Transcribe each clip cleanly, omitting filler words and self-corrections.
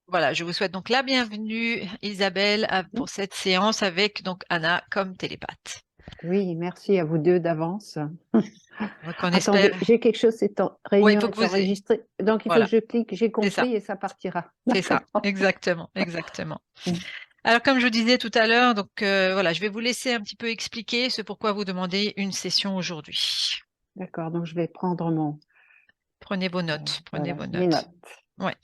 Voilà, je vous souhaite donc la bienvenue, Isabelle, Mm. pour cette séance avec donc Anna comme télépathe. Oui, merci à vous deux d'avance. Donc on Attendez, espère. j'ai quelque chose, Ouais, il réunion faut que est vous. enregistrée, donc il faut que Voilà, je clique, j'ai c'est ça, compris et ça partira. c'est ça, D'accord. exactement, exactement. Mm. Alors comme je vous disais tout à l'heure, donc voilà, je vais vous laisser un petit peu expliquer ce pourquoi vous demandez une session aujourd'hui. D'accord, donc je vais prendre mon, Prenez vos notes, prenez voilà, vos mes notes. notes. Ouais,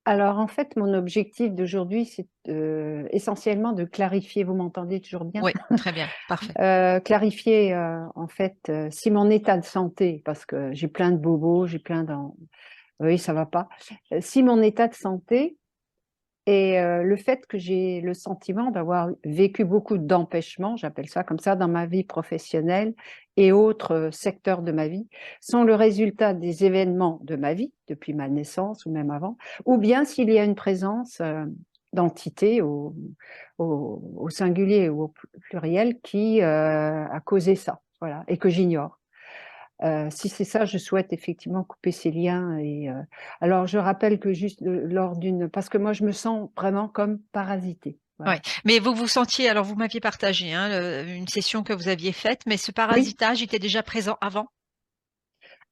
Alors en fait, mon objectif d'aujourd'hui, c'est essentiellement de clarifier, vous m'entendez toujours bien? ouais, très bien, parfait. Clarifier en fait si mon état de santé, parce que j'ai plein de bobos, j'ai plein d'en... Oui, ça va pas. Si mon état de santé et le fait que j'ai le sentiment d'avoir vécu beaucoup d'empêchements, j'appelle ça comme ça, dans ma vie professionnelle et autres secteurs de ma vie, sont le résultat des événements de ma vie, depuis ma naissance ou même avant, ou bien s'il y a une présence d'entités au singulier ou au pluriel qui a causé ça, voilà, et que j'ignore. Si c'est ça, je souhaite effectivement couper ces liens. Alors, je rappelle que juste lors d'une... Parce que moi, je me sens vraiment comme parasitée. Ouais. Voilà. Mais vous vous sentiez, alors vous m'aviez partagé hein, une session que vous aviez faite, mais ce Oui, parasitage était déjà présent avant?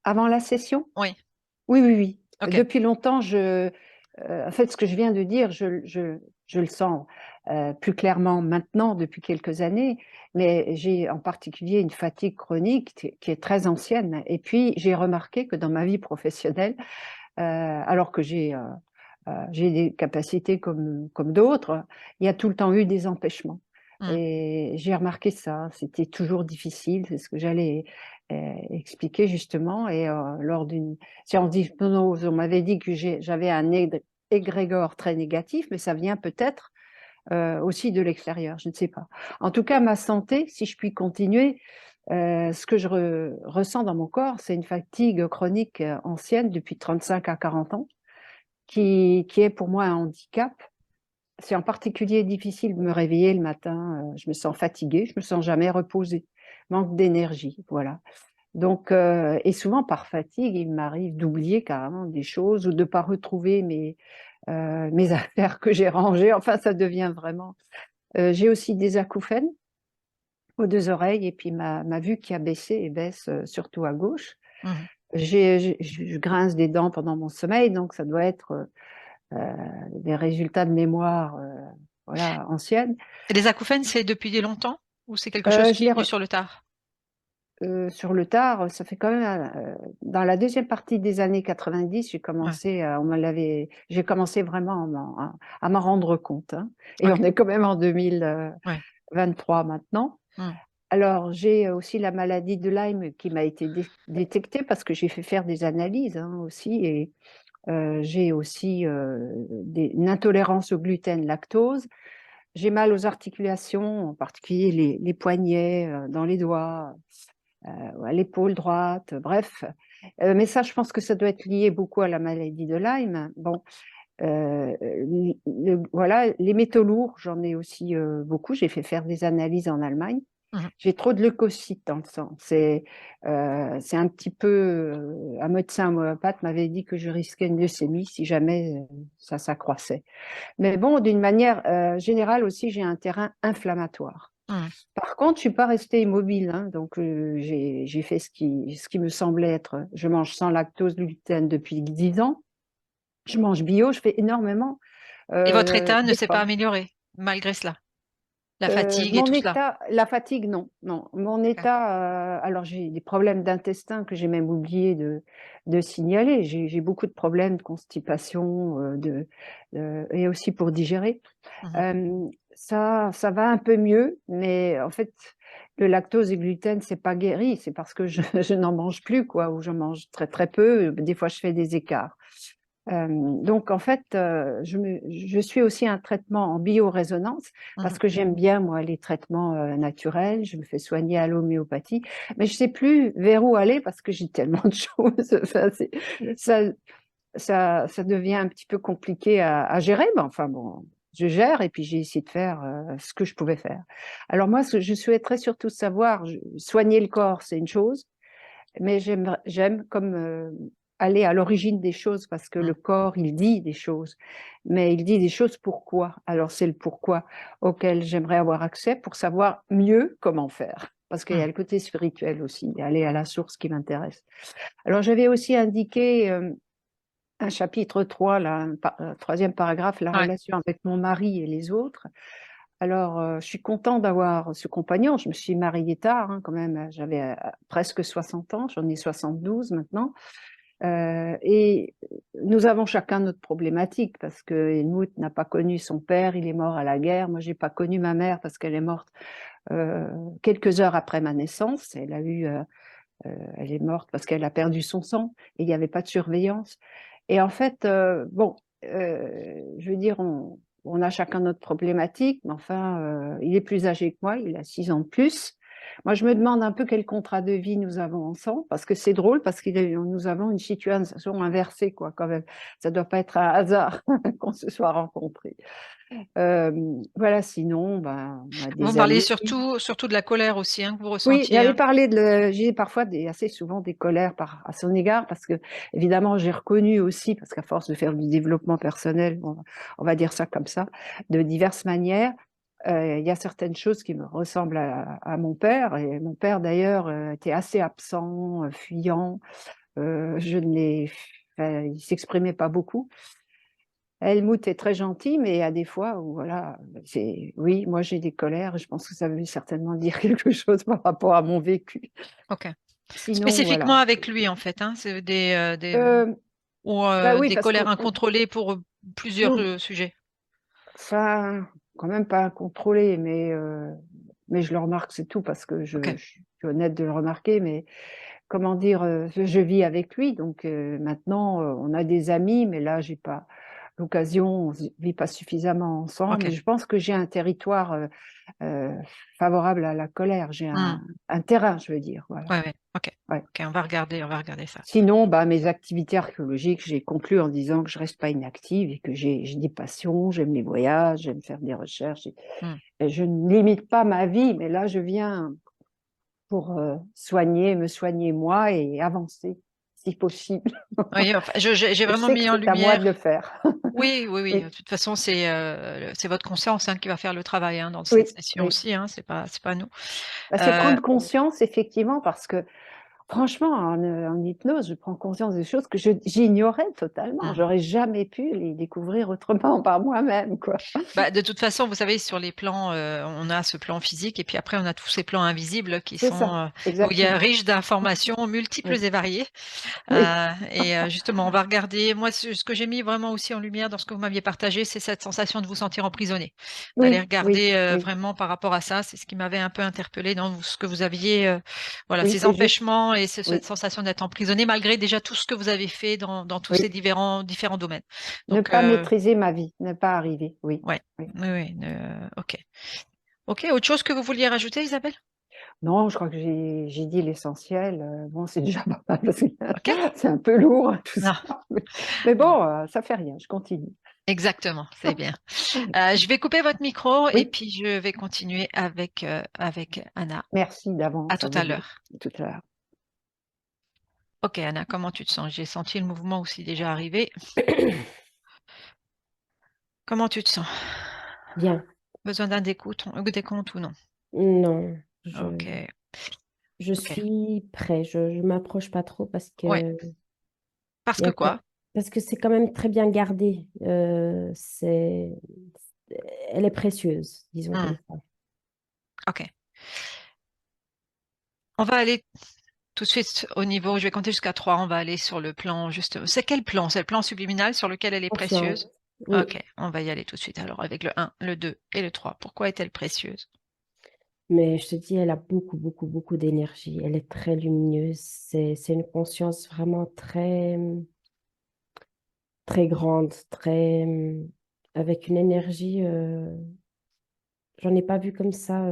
avant la session? Oui, Oui, oui, oui. ok. Depuis longtemps, en fait, ce que je viens de dire, je le sens plus clairement maintenant, depuis quelques années, mais j'ai en particulier une fatigue chronique qui est très ancienne. Et puis, j'ai remarqué que dans ma vie professionnelle, alors que j'ai des capacités comme d'autres, il y a tout le temps eu des empêchements. Hmm. Et j'ai remarqué ça, c'était toujours difficile, c'est ce que j'allais expliquer justement. Et lors d'une séance d'hypnose, on m'avait dit que j'avais un égrégore très négatif, mais ça vient peut-être aussi de l'extérieur, je ne sais pas. En tout cas, ma santé, si je puis continuer, ce que je ressens dans mon corps, c'est une fatigue chronique ancienne depuis 35 à 40 ans qui est pour moi un handicap. C'est en particulier difficile de me réveiller le matin. Je me sens fatiguée, je me sens jamais reposée, manque d'énergie, voilà. Donc, et souvent par fatigue, il m'arrive d'oublier carrément des choses ou de pas retrouver mes affaires que j'ai rangées. Enfin, ça devient vraiment. J'ai aussi des acouphènes aux deux oreilles et puis ma vue qui a baissé et baisse surtout à gauche. Mhm. Je grince des dents pendant mon sommeil, donc ça doit être des résultats de mémoire voilà, ancienne. Et les acouphènes, c'est depuis des longtemps ou c'est quelque chose Je qui est l'ai venu sur le tard? sur le tard, ça fait quand même dans la deuxième partie des années 90, Ouais, j'ai commencé vraiment à m'en rendre compte, hein. Et ok. on est quand même en Ouais. 2023 maintenant. Hmm. Alors, j'ai aussi la maladie de Lyme qui m'a été détectée parce que j'ai fait faire des analyses hein, aussi. Et j'ai aussi une intolérance au gluten, lactose. J'ai mal aux articulations, en particulier les poignets, dans les doigts, à l'épaule droite, bref. Mais ça, je pense que ça doit être lié beaucoup à la maladie de Lyme. Bon, voilà, les métaux lourds, j'en ai aussi beaucoup. J'ai fait faire des analyses en Allemagne. Mhm. J'ai trop de leucocytes dans le sang. C'est un petit peu. Un médecin homéopathe m'avait dit que je risquais une leucémie si jamais ça s'accroissait. Mais bon, d'une manière générale aussi, j'ai un terrain inflammatoire. Mhm. Par contre, je ne suis pas restée immobile, hein, donc j'ai fait ce qui me semblait être. Je mange sans lactose, gluten depuis 10 ans. Je mange bio, je fais énormément Et votre état ne s'est pas d'efforts. amélioré malgré cela? La fatigue et Mon tout cela? état, la fatigue, non, non. Mon Ok. état, alors j'ai des problèmes d'intestin que j'ai même oublié de signaler. J'ai beaucoup de problèmes de constipation, et aussi pour digérer. Mhm. Euh, ça va un peu mieux, mais en fait, le lactose et le gluten, c'est pas guéri. C'est parce que je n'en mange plus, quoi, ou je mange très très peu. Des fois, je fais des écarts. Donc, en fait, je suis aussi un traitement en biorésonance Mhm. parce que j'aime bien, moi, les traitements naturels. Je me fais soigner à l'homéopathie, mais je ne sais plus vers où aller parce que j'ai tellement de choses. Enfin, ça, ça devient un petit peu compliqué à gérer. Mais enfin, bon, je gère et puis j'ai essayé de faire ce que je pouvais faire. Alors, moi, je souhaiterais surtout savoir, soigner le corps, c'est une chose, mais j'aime comme aller à l'origine des choses parce que Mmh. le corps, il dit des choses, mais il dit des choses pourquoi. Alors c'est le pourquoi auquel j'aimerais avoir accès pour savoir mieux comment faire. Parce qu'il y Mmh. a le côté spirituel aussi, aller à la source qui m'intéresse. Alors j'avais aussi indiqué un chapitre 3, là, troisième paragraphe, la Ouais. relation avec mon mari et les autres. Alors, je suis contente d'avoir ce compagnon. Je me suis mariée tard, hein, quand même. J'avais presque 60 ans, j'en ai 72 maintenant. Et nous avons chacun notre problématique parce que Helmut n'a pas connu son père, il est mort à la guerre. Moi, j'ai pas connu ma mère parce qu'elle est morte quelques heures après ma naissance. Elle est morte parce qu'elle a perdu son sang et il n'y avait pas de surveillance. Et en fait, bon, je veux dire, on a chacun notre problématique, mais enfin, il est plus âgé que moi, il a 6 ans de plus. Moi, je me demande un peu quel contrat de vie nous avons ensemble, parce que c'est drôle, parce que nous avons une situation inversée, quoi, quand même. Ça ne doit pas être un hasard qu'on se soit rencontrés. Voilà, sinon, ben, on a Vous me des parlez amis. surtout de la colère aussi, hein, que vous Oui, ressentiez, j'avais hein? parlé j'ai parfois assez souvent des colères à son égard parce que, évidemment, j'ai reconnu aussi, parce qu'à force de faire du développement personnel, on va dire ça comme ça, de diverses manières, il y a certaines choses qui me ressemblent à mon père. Et mon père, d'ailleurs, était assez absent, fuyant. Je ne l'ai, enfin, il s'exprimait pas beaucoup. Helmut est très gentil, mais il y a des fois où, voilà, oui, moi j'ai des colères. Je pense que ça veut certainement dire quelque chose par rapport à mon vécu. OK. Sinon, Spécifiquement voilà. avec lui, en fait, hein? C'est Euh, ou Bah oui, des parce colères incontrôlées pour, plusieurs, non, sujets? ça, quand même pas contrôlé, mais je le remarque, c'est tout, parce que OK. je suis honnête de le remarquer. Mais comment dire, je vis avec lui, donc maintenant, on a des amis, mais là, j'ai pas l'occasion, on ne vit pas suffisamment ensemble. Et OK. je pense que j'ai un territoire euh, favorable à la colère. J'ai Mmh. un terrain, je veux dire, voilà. Ouais, ouais. OK. Ouais. OK, on va regarder ça. Sinon, bah, mes activités archéologiques, j'ai conclu en disant que je reste pas inactive et que j'ai des passions, j'aime les voyages, j'aime faire des recherches. Mmh. Et je ne limite pas ma vie, mais là, je viens pour me soigner moi et avancer, si possible. Oui, enfin, j'ai Je vraiment sais que mis en c'est à moi de lumière. le faire. Oui, oui, oui, de Oui, toute façon, c'est votre conscience, hein, qui va faire le travail, hein, dans cette oui, session oui. aussi, hein, c'est pas nous. Bah, c'est Heu, prendre conscience, effectivement, parce que franchement, en hypnose, je prends conscience des choses que j'ignorais totalement. mmh. J'aurais jamais pu les découvrir autrement par moi-même, quoi. Bah, de toute façon, vous savez, sur les plans, on a ce plan physique et puis après on a tous ces plans invisibles qui C'est ça, sont, où il y a exactement. riche d'informations multiples Oui, et variées. oui, Justement, on va regarder. Moi, ce que j'ai mis vraiment aussi en lumière dans ce que vous m'aviez partagé, c'est cette sensation de vous sentir emprisonné. D'aller oui, oui, regarder, oui, vraiment par rapport à ça, c'est ce qui m'avait un peu interpellée dans ce que vous aviez, voilà, oui, ces c'est juste. empêchements et cette Oui, sensation d'être emprisonné malgré déjà tout ce que vous avez fait dans tous ces oui. différents domaines. Ne Donc, pas maîtriser ma vie, ne pas arriver, oui, ouais, oui. oui, oui, OK. OK, autre chose que vous vouliez rajouter, Isabelle? Non, je crois que j'ai dit l'essentiel, bon, c'est déjà pas mal parce que OK? c'est un peu lourd, hein, tout Non. ça, mais bon, ça fait rien, je continue. Exactement, c'est bien. Je vais couper votre micro et Oui, puis je vais continuer avec Anna. merci À d'avance à tout vous à 2. l'heure. À tout à l'heure. OK, Anna, comment tu te sens? J'ai senti le mouvement aussi déjà arriver. Comment tu te sens? Bien. Besoin d'un décompte ou non? Non, OK, je OK. suis prêt. Je m'approche pas trop parce Ouais, que parce il y que a quoi? parce que c'est quand même très bien gardé. Elle est précieuse, disons Mmh, comme ça. OK. On va aller tout de suite au niveau je vais compter jusqu'à 3. On va aller sur le plan juste c'est quel plan? C'est le plan subliminal sur lequel elle est Consciente. précieuse? Oui, OK, on va y aller tout de suite alors avec le 1, le 2 et le 3. Pourquoi est-elle précieuse? mais je te dis, elle a beaucoup, beaucoup, beaucoup d'énergie. Elle est très lumineuse. C'est une conscience vraiment très, très grande, très, avec une énergie. J'en ai pas vu comme ça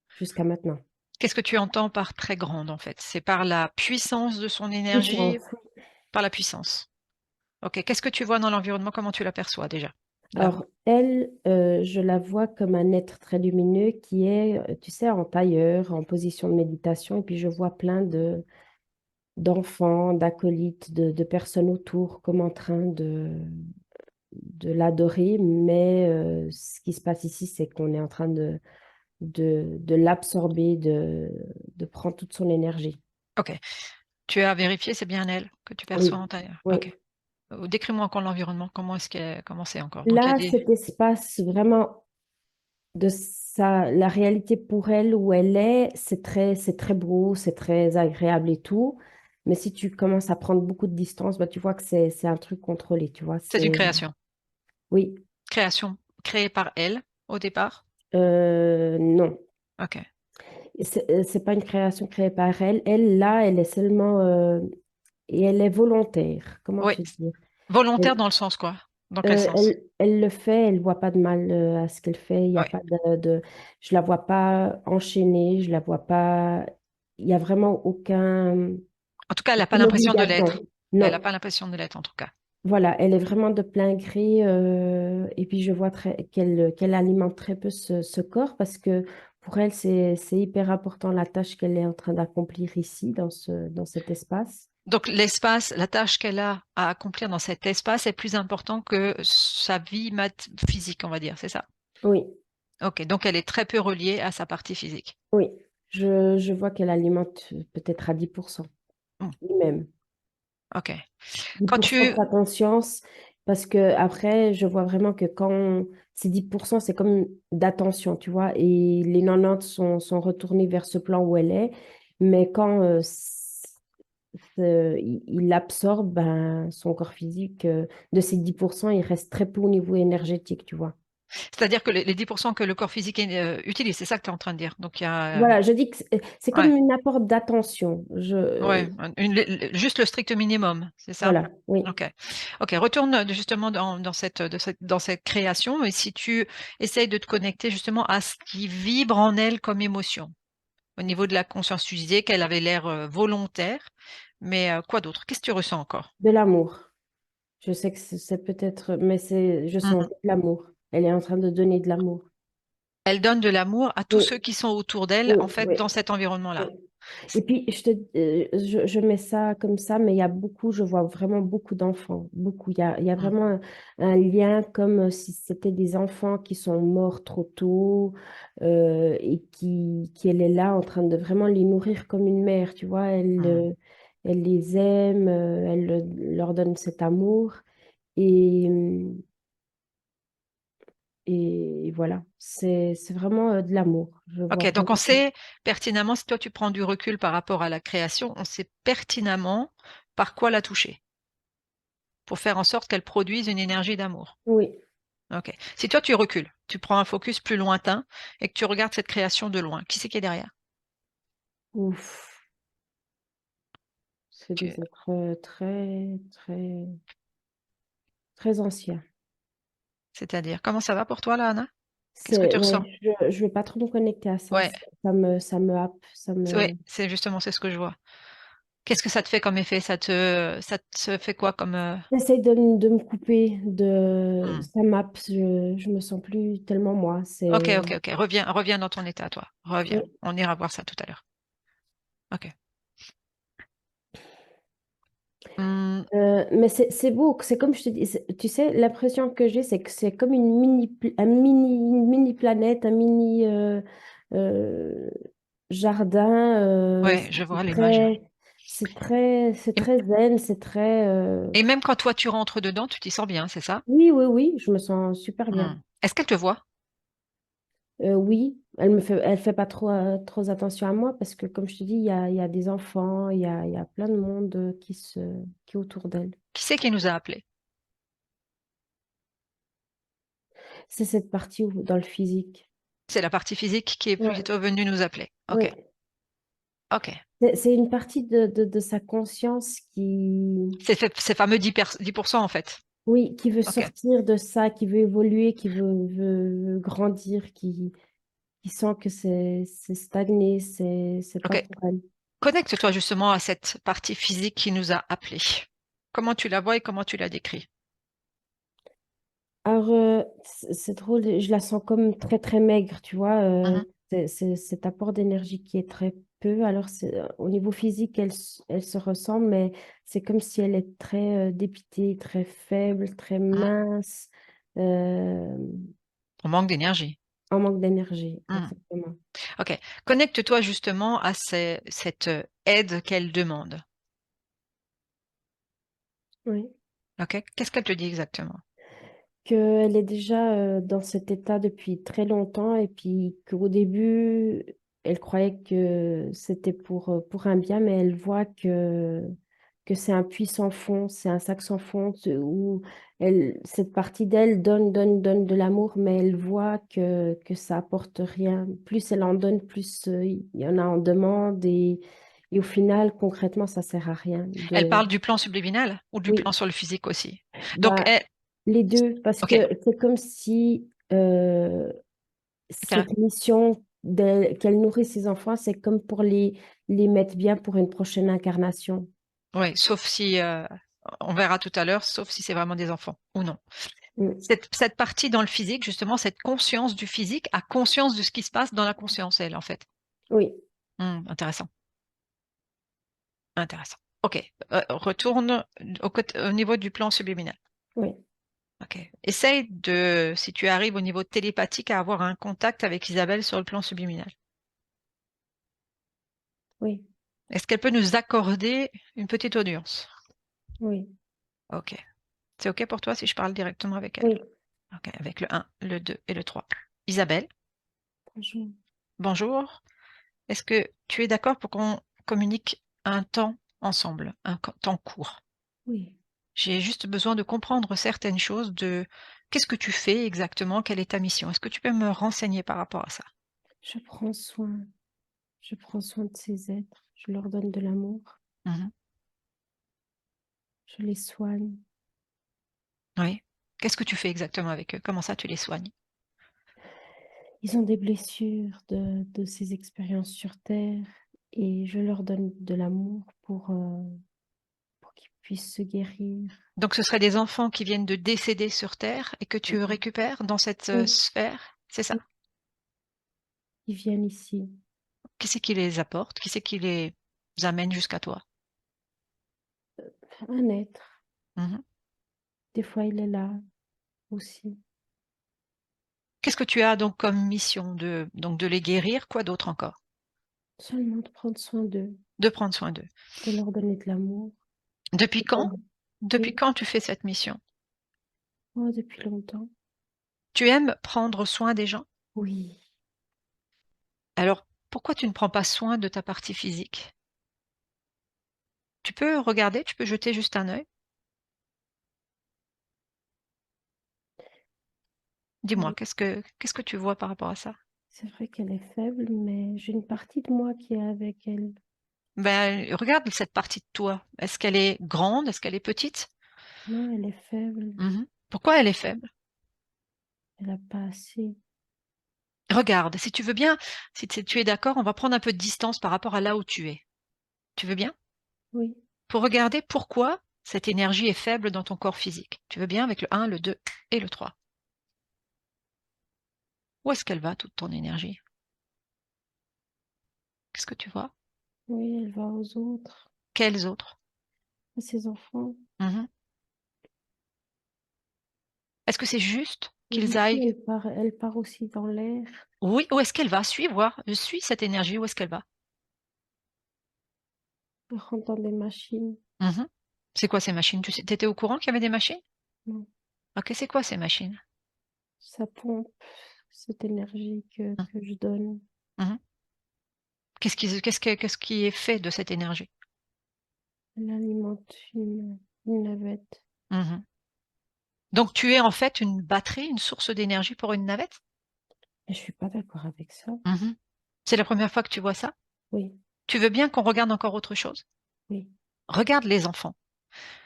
jusqu'à maintenant. Qu'est-ce que tu entends par très grande, en fait? C'est par la puissance de son énergie? Puissance. Par la puissance. OK. Qu'est-ce que tu vois dans l'environnement? Comment tu l'aperçois déjà? Là. Alors, elle, je la vois comme un être très lumineux qui est, tu sais, en tailleur, en position de méditation. Et puis, je vois plein d'enfants, d'acolytes, de personnes autour, comme en train de l'adorer. Mais ce qui se passe ici, c'est qu'on est en train de l'absorber, de prendre toute son énergie. Ok. Tu as vérifié, c'est bien elle que tu perçois Oui, en intérieur. oui. Ok. Décris-moi encore l'environnement. Comment c'est encore? Donc il y a Là, des. cet espace vraiment la réalité pour elle où elle est, c'est très beau, c'est très agréable et tout. Mais si tu commences à prendre beaucoup de distance, bah, tu vois que c'est un truc contrôlé, tu vois. C'est une création. Oui, Création créée par elle au départ. non. Ok. C'est pas une création créée par elle. Elle, là, elle est seulement, et elle est volontaire. Comment Oui. te dire? Volontaire Elle, dans le sens quoi? Dans quel sens? elle le fait, elle voit pas de mal à ce qu'elle fait. Il y a Oui. pas je la vois pas enchaînée, je la vois pas. Il y a vraiment En tout cas, elle n'a pas aucune l'impression de l'être. obligation. Elle n'a Non, pas l'impression de l'être, en tout cas. voilà, elle est vraiment de plein gré. Et puis je vois qu'elle alimente très peu ce corps parce que pour elle, c'est hyper important la tâche qu'elle est en train d'accomplir ici, dans cet espace. Donc l'espace, la tâche qu'elle a à accomplir dans cet espace est plus important que sa vie physique, on va dire, c'est ça? Oui, Ok, donc elle est très peu reliée à sa partie physique. oui. Je vois qu'elle alimente peut-être à 10%, Hmm, même. ok. dix Quand pour cent de tu... sa conscience, parce que après, je vois vraiment que ces 10%, c'est comme d'attention, tu vois, et les 90 sont retournés vers ce plan où elle est, mais quand il absorbe ben, son corps physique, de ces 10%, il reste très peu au niveau énergétique, tu vois. C'est-à-dire que les 10% que le corps physique utilise, c'est ça que tu es en train de dire. Donc il y a... Voilà, je dis que c'est comme ouais, une apport d'attention. ouais, juste le strict minimum, c'est ça? Voilà, oui. Ok. Ok, retourne justement dans cette création et si tu essayes de te connecter justement à ce qui vibre en elle comme émotion. Au niveau de la conscience, tu disais qu'elle avait l'air volontaire, mais quoi d'autre? Qu'est-ce que tu ressens encore? De l'amour. Je sais que c'est peut-être, mais je sens Mhm. de l'amour. Elle est en train de donner de l'amour. Elle donne de l'amour à tous Oui, ceux qui sont autour d'elle, oui, en fait, oui, dans cet oui. environnement-là. Et puis, je mets ça comme ça, mais il y a beaucoup, je vois vraiment beaucoup d'enfants, beaucoup. Il y a Mm. vraiment un lien comme si c'était des enfants qui sont morts trop tôt et elle est là en train de vraiment les nourrir comme une mère, tu vois. Mm. Elle les aime, leur donne cet amour et, et voilà, c'est vraiment de l'amour. Je vois Ok, donc vraiment. on sait pertinemment, si toi tu prends du recul par rapport à la création, on sait pertinemment par quoi la toucher, pour faire en sorte qu'elle produise une énergie d'amour. Oui, Ok. Si toi tu recules, tu prends un focus plus lointain et que tu regardes cette création de loin, qui c'est qui est derrière? ouf. C'est Tu- des êtres très, très, très anciens. C'est-à-dire, comment ça va pour toi là, Anna? Qu'est-ce que C'est, tu ouais, ressens? je vais pas trop me connecter à ça. Ouais, Ça me happe. ouais, c'est justement c'est ce que je vois. Qu'est-ce que ça te fait comme effet? Ça te fait quoi comme J'essaie de me couper, hmm. ça m'happe. Je me sens plus tellement moi. Ok, ok, ok. Reviens dans ton état, toi. Reviens. Oui. On ira voir ça tout à l'heure. Ok. Hmm, Mais c'est beau. C'est comme je te dis. Tu sais, l'impression que j'ai, c'est que c'est comme une mini planète, un mini euh, jardin. ouais, je vois l'image. C'est Et, très zen, c'est très. et même quand toi tu rentres dedans, tu t'y sens bien, c'est ça? Oui, oui, oui, je me sens super bien. Hmm. Est-ce qu'elle te voit? Oui, elle fait pas trop attention à moi parce que, comme je te dis, il y a des enfants, il y a plein de monde qui est autour d'elle. Qui c'est qui nous a appelés? C'est cette partie dans le physique. C'est la partie physique qui est Ouais, plutôt venue nous appeler. Ok, ouais. ok. C'est une partie de sa conscience Ces fameux 10% en fait. oui, qui veut Ok, sortir de ça, qui veut évoluer, qui veut grandir, qui sent que c'est stagné, c'est ok. temporel. Connecte-toi justement à cette partie physique qui nous a appelés. Comment tu la vois et comment tu la décris? Alors, c'est drôle, je la sens comme très, très maigre, tu vois. Mhm. C'est cet apport d'énergie qui est très peu. Alors, au niveau physique, elle se ressemble, mais c'est comme si elle est très dépitée, très faible, très mince, euh, On manque d'énergie. en manque d'énergie, Hmm. exactement. Ok. Connecte-toi justement à cette aide qu'elle demande. Oui. Ok. Qu'est-ce qu'elle te dit exactement? Qu'elle est déjà dans cet état depuis très longtemps et puis qu'au début, elle croyait que c'était pour un bien, mais elle voit que c'est un puits sans fond, c'est un sac sans fond où cette partie d'elle donne, donne, donne de l'amour, mais elle voit que ça apporte rien. Plus elle en donne, plus il y en a en demande et au final, concrètement, ça sert à rien. Elle parle du plan subliminal ou du plan Oui, sur le physique aussi? Donc, bah, les deux, parce ok. que c'est comme si Tiens, cette mission qu'elle nourrit ses enfants, c'est comme pour les mettre bien pour une prochaine incarnation. ouais, sauf si, on verra tout à l'heure, sauf si c'est vraiment des enfants ou non. Mm. Cette partie dans le physique, justement, cette conscience du physique a conscience de ce qui se passe dans la conscience, elle, en fait. Oui, Intéressant, intéressant. Ok, retourne au niveau du plan subliminal. oui, Ok. Essaye de, si tu arrives au niveau télépathique, à avoir un contact avec Isabelle sur le plan subliminal. oui, Est-ce qu'elle peut nous accorder une petite audience? oui, Ok. C'est ok pour toi si je parle directement avec elle? oui. Ok, avec le 1, le 2 et le 3. Isabelle, Bonjour. bonjour. Est-ce que tu es d'accord pour qu'on communique un temps ensemble, temps court? Oui, J'ai juste besoin de comprendre certaines choses de qu'est-ce que tu fais exactement, quelle est ta mission. Est-ce que tu peux me renseigner par rapport à ça? je prends soin. Je prends soin de ces êtres. Je leur donne de l'amour. Mhm. Je les soigne. Oui. Qu'est-ce que tu fais exactement avec eux? Comment ça tu les soignes? Ils ont des blessures de ces expériences sur Terre et je leur donne de l'amour pour qu'ils puissent se guérir. Donc ce seraient des enfants qui viennent de décéder sur Terre et que tu Oui, récupères dans cette oui, sphère, c'est ça? oui. Ils viennent ici. Qui c'est qui les apporte? Qui c'est qui les amène jusqu'à toi? Un être. Mhm. Des fois, il est là aussi. Qu'est-ce que tu as donc comme mission donc de les guérir? Quoi d'autre encore? Seulement de prendre soin d'eux, De prendre soin d'eux. de leur donner de l'amour. Depuis quand? Depuis Oui, quand tu fais cette mission? oh, depuis longtemps. Tu aimes prendre soin des gens? Oui, Alors, pourquoi tu ne prends pas soin de ta partie physique? Tu peux regarder, tu peux jeter juste un œil. Dis-moi, oui. qu'est-ce que tu vois par rapport à ça? C'est vrai qu'elle est faible, mais j'ai une partie de moi qui est avec elle. Ben, regarde cette partie de toi. Est-ce qu'elle est grande? Est-ce qu'elle est petite? Non, elle est faible. Mhm. Pourquoi elle est faible? Elle n'a pas assez. Regarde, si tu veux bien, si tu es d'accord, on va prendre un peu de distance par rapport à là où tu es. Tu veux bien? Oui, Pour regarder pourquoi cette énergie est faible dans ton corps physique. Tu veux bien avec le 1, le 2 et le 3. Où est-ce qu'elle va, toute ton énergie? Qu'est-ce que tu vois? oui, elle va aux autres, Quels autres? à ses enfants. Mhm. Est-ce que c'est juste Et qu'ils d'ici, aillent? elle part aussi dans l'air. Oui, où est-ce qu'elle va? Suis voir. Je suis cette énergie, où est-ce qu'elle va? Elle rentre dans des machines. Mhm. C'est quoi ces machines? Tu étais au courant qu'il y avait des machines? Non, Ok, c'est quoi ces machines? ça pompe cette énergie Mhm. que je donne. Mhm. Qu'est-ce qui est fait de cette énergie? Elle alimente une navette. Mhm. Donc tu es en fait une batterie, une source d'énergie pour une navette? Mais je suis pas d'accord avec ça. Mhm. C'est la première fois que tu vois ça? Oui, Tu veux bien qu'on regarde encore autre chose? oui. Regarde les enfants.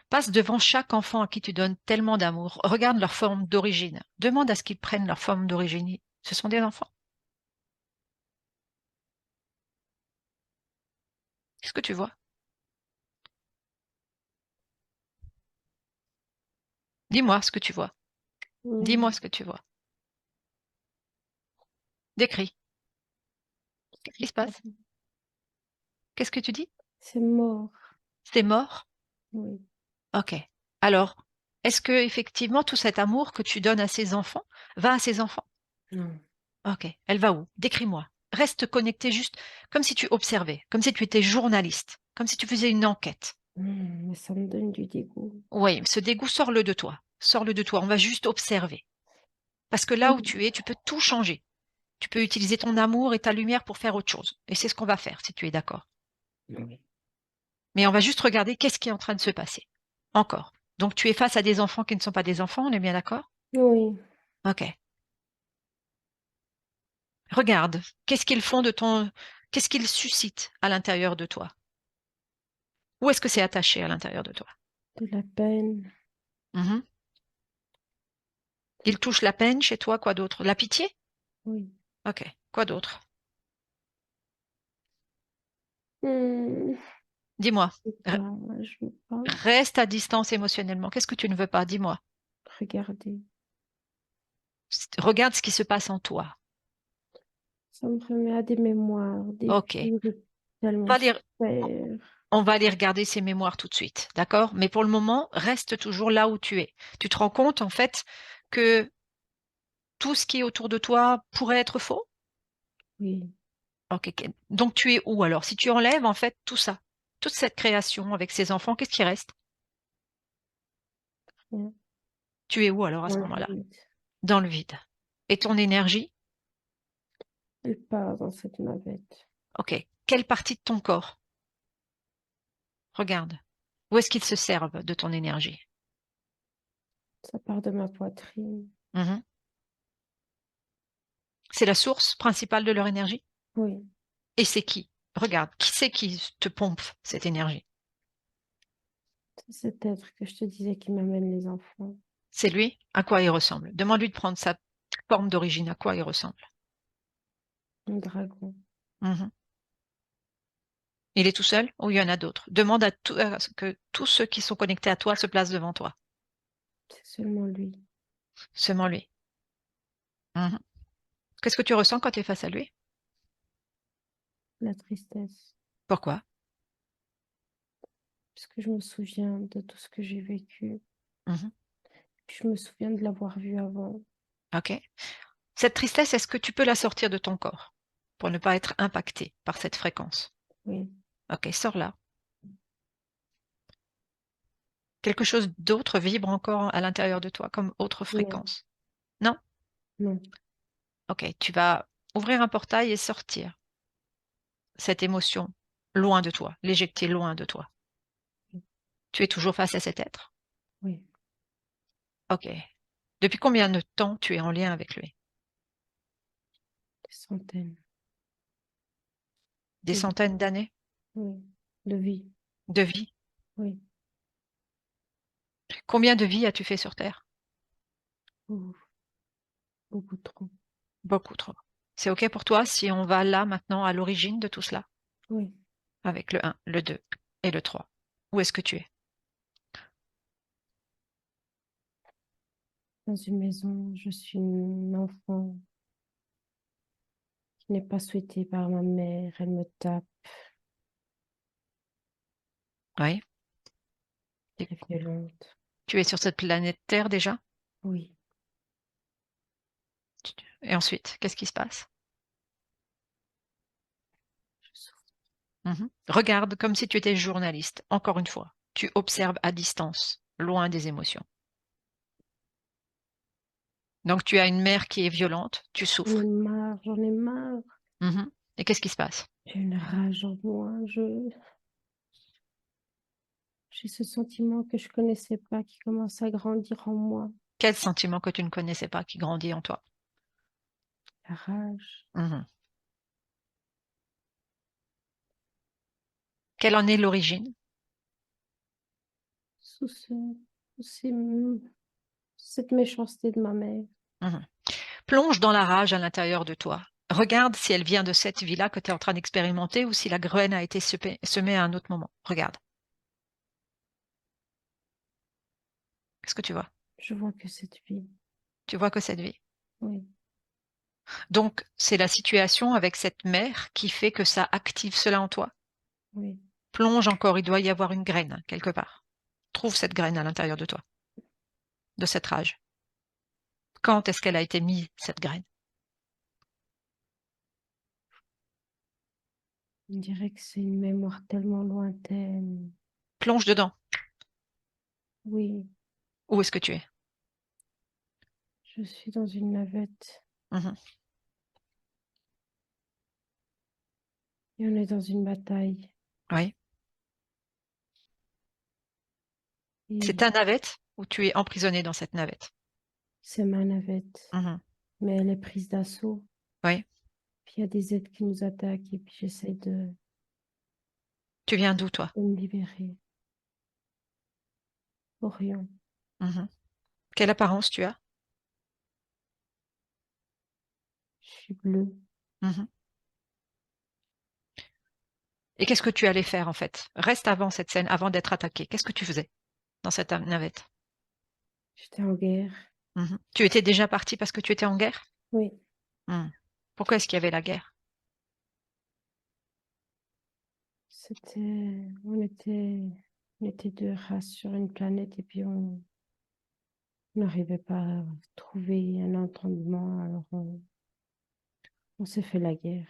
Passe devant chaque enfant à qui tu donnes tellement d'amour. Regarde leur forme d'origine. Demande à ce qu'ils prennent leur forme d'origine. Ce sont des enfants. Qu'est-ce que tu vois? Dis-moi ce que tu vois. Dis-moi Hmm, ce que tu vois. Décris. Qu'est-ce qui se passe? Qu'est-ce que tu dis? C'est mort. C'est mort? Oui. Ok. Alors, est-ce que effectivement tout cet amour que tu donnes à ces enfants va à ces enfants? Non. Ok. Elle va où? Décris-moi. Reste connecté juste comme si tu observais, comme si tu étais journaliste, comme si tu faisais une enquête. Mais ça me donne du dégoût. Oui, ce dégoût, sors-le de toi. Sors-le de toi. On va juste observer. Parce que là où tu es, tu peux tout changer. Tu peux utiliser ton amour et ta lumière pour faire autre chose. Et c'est ce qu'on va faire, si tu es d'accord. Oui. Mais on va juste regarder qu'est-ce qui est en train de se passer. Encore. Donc tu es face à des enfants qui ne sont pas des enfants, on est bien d'accord? Oui. Ok. Regarde. Qu'est-ce qu'ils font de ton... Qu'est-ce qu'ils suscitent à l'intérieur de toi? Où est-ce que c'est attaché à l'intérieur de toi? De la peine. Mhm. Ils touchent la peine chez toi, quoi d'autre? La pitié? Oui. Ok. Quoi d'autre? Hmm, Dis-moi. je veux R- pas, je veux pas Reste à distance émotionnellement. Qu'est-ce que tu ne veux pas? Dis-moi. regarder. Regarde ce qui se passe en toi. Ça me remet à des mémoires, des Ok. vies de tellement Va lire. souffert. On va aller regarder ces mémoires tout de suite, d'accord? Mais pour le moment, reste toujours là où tu es. Tu te rends compte, en fait, que tout ce qui est autour de toi pourrait être faux? Oui. Ok. Donc tu es où alors? Si tu enlèves, en fait, tout ça, toute cette création avec ces enfants, qu'est-ce qui reste? Rien. Tu es où alors à ce Dans le moment-là? vide. Dans le vide. Et ton énergie? Elle part dans cette navette. Ok. Quelle partie de ton corps? Regarde. Où est-ce qu'ils se servent de ton énergie? Ça part de ma poitrine. Mhm. C'est la source principale de leur énergie? Oui. Et c'est qui? Regarde, qui c'est qui te pompe cette énergie? C'est cet être que je te disais qui m'amène les enfants. C'est lui? À quoi il ressemble? Demande-lui de prendre sa forme d'origine. À quoi il ressemble? Un dragon. Mhm. Il est tout seul ou il y en a d'autres? Demande à ce que tous ceux qui sont connectés à toi se placent devant toi. C'est seulement lui. Seulement lui. Mhm. Qu'est-ce que tu ressens quand tu es face à lui? La tristesse. Pourquoi? Parce que je me souviens de tout ce que j'ai vécu. Mhm. Puis je me souviens de l'avoir vu avant. Ok. Cette tristesse, est-ce que tu peux la sortir de ton corps pour ne pas être impacté par cette fréquence? Oui. Ok, sors-la. Quelque chose d'autre vibre encore à l'intérieur de toi, comme autre Non. fréquence. Non? Non. Ok, tu vas ouvrir un portail et sortir cette émotion loin de toi, l'éjecter loin de toi. Tu es toujours face à cet être? Oui. Ok. Depuis combien de temps tu es en lien avec lui? Des centaines Des de vies. centaines d'années Oui. De vie. de vie? Oui. Combien de vies as-tu fait sur Terre? Oh, beaucoup trop. Beaucoup trop. C'est ok pour toi si on va là maintenant à l'origine de tout cela, Oui. avec le un, le 2 et le 3. Où est-ce que tu es? Dans une maison, je suis une enfant qui n'est pas souhaitée par ma mère. Elle me tape. Oui. Et Elle est violente. tu es sur cette planète Terre déjà? Oui. Et ensuite, qu'est-ce qui se passe? Je souffre. Regarde comme si tu étais journaliste. Encore une fois, tu observes à distance, loin des émotions. Donc tu as une mère qui est violente, tu J'en ai souffres. marre. J'en ai marre. Mhm. Et qu'est-ce qui se passe? J'ai une rage en moi. J'ai ce sentiment que je connaissais pas qui commence à grandir en moi. Quel sentiment que tu ne connaissais pas qui grandit en toi? La rage. Mhm. Quelle en est l'origine? Sous ces- cette méchanceté de ma mère. Mhm. Plonge dans la rage à l'intérieur de toi. Regarde si elle vient de cette vie-là que tu es en train d'expérimenter ou si la graine a été semée à un autre moment. Regarde. Qu'est-ce que tu vois? Je vois que cette vie. Tu vois que cette vie. Oui. Donc, c'est la situation avec cette mère qui fait que ça active cela en toi. Oui. Plonge encore, il doit y avoir une graine quelque part. Trouve cette graine à l'intérieur de toi, de cette rage. Quand est-ce qu'elle a été mise, cette graine? On dirait que c'est une mémoire tellement lointaine. Plonge dedans. Oui, Où est-ce que tu es? je suis dans une navette Mhm. et on est dans une bataille. Oui. C'est Et ta navette ou tu es emprisonné dans cette navette? c'est ma navette, Mhm. mais elle est prise d'assaut. Oui. Puis il y a des aides qui nous attaquent et puis j'essaie Tu viens d'où, toi? de me libérer. Orion, Mhm. Quelle apparence tu as? je suis bleue. Mhm. Et qu'est-ce que tu allais faire, en fait? Reste avant cette scène, avant d'être attaqué. Qu'est-ce que tu faisais dans cette navette? J'étais en guerre. Mhm. Tu étais déjà parti parce que tu étais en guerre? Oui, Mhm. Pourquoi est-ce qu'il y avait la guerre? on était deux races sur une planète et puis on n'arrivait pas à trouver un entendement, alors on s'est fait la guerre.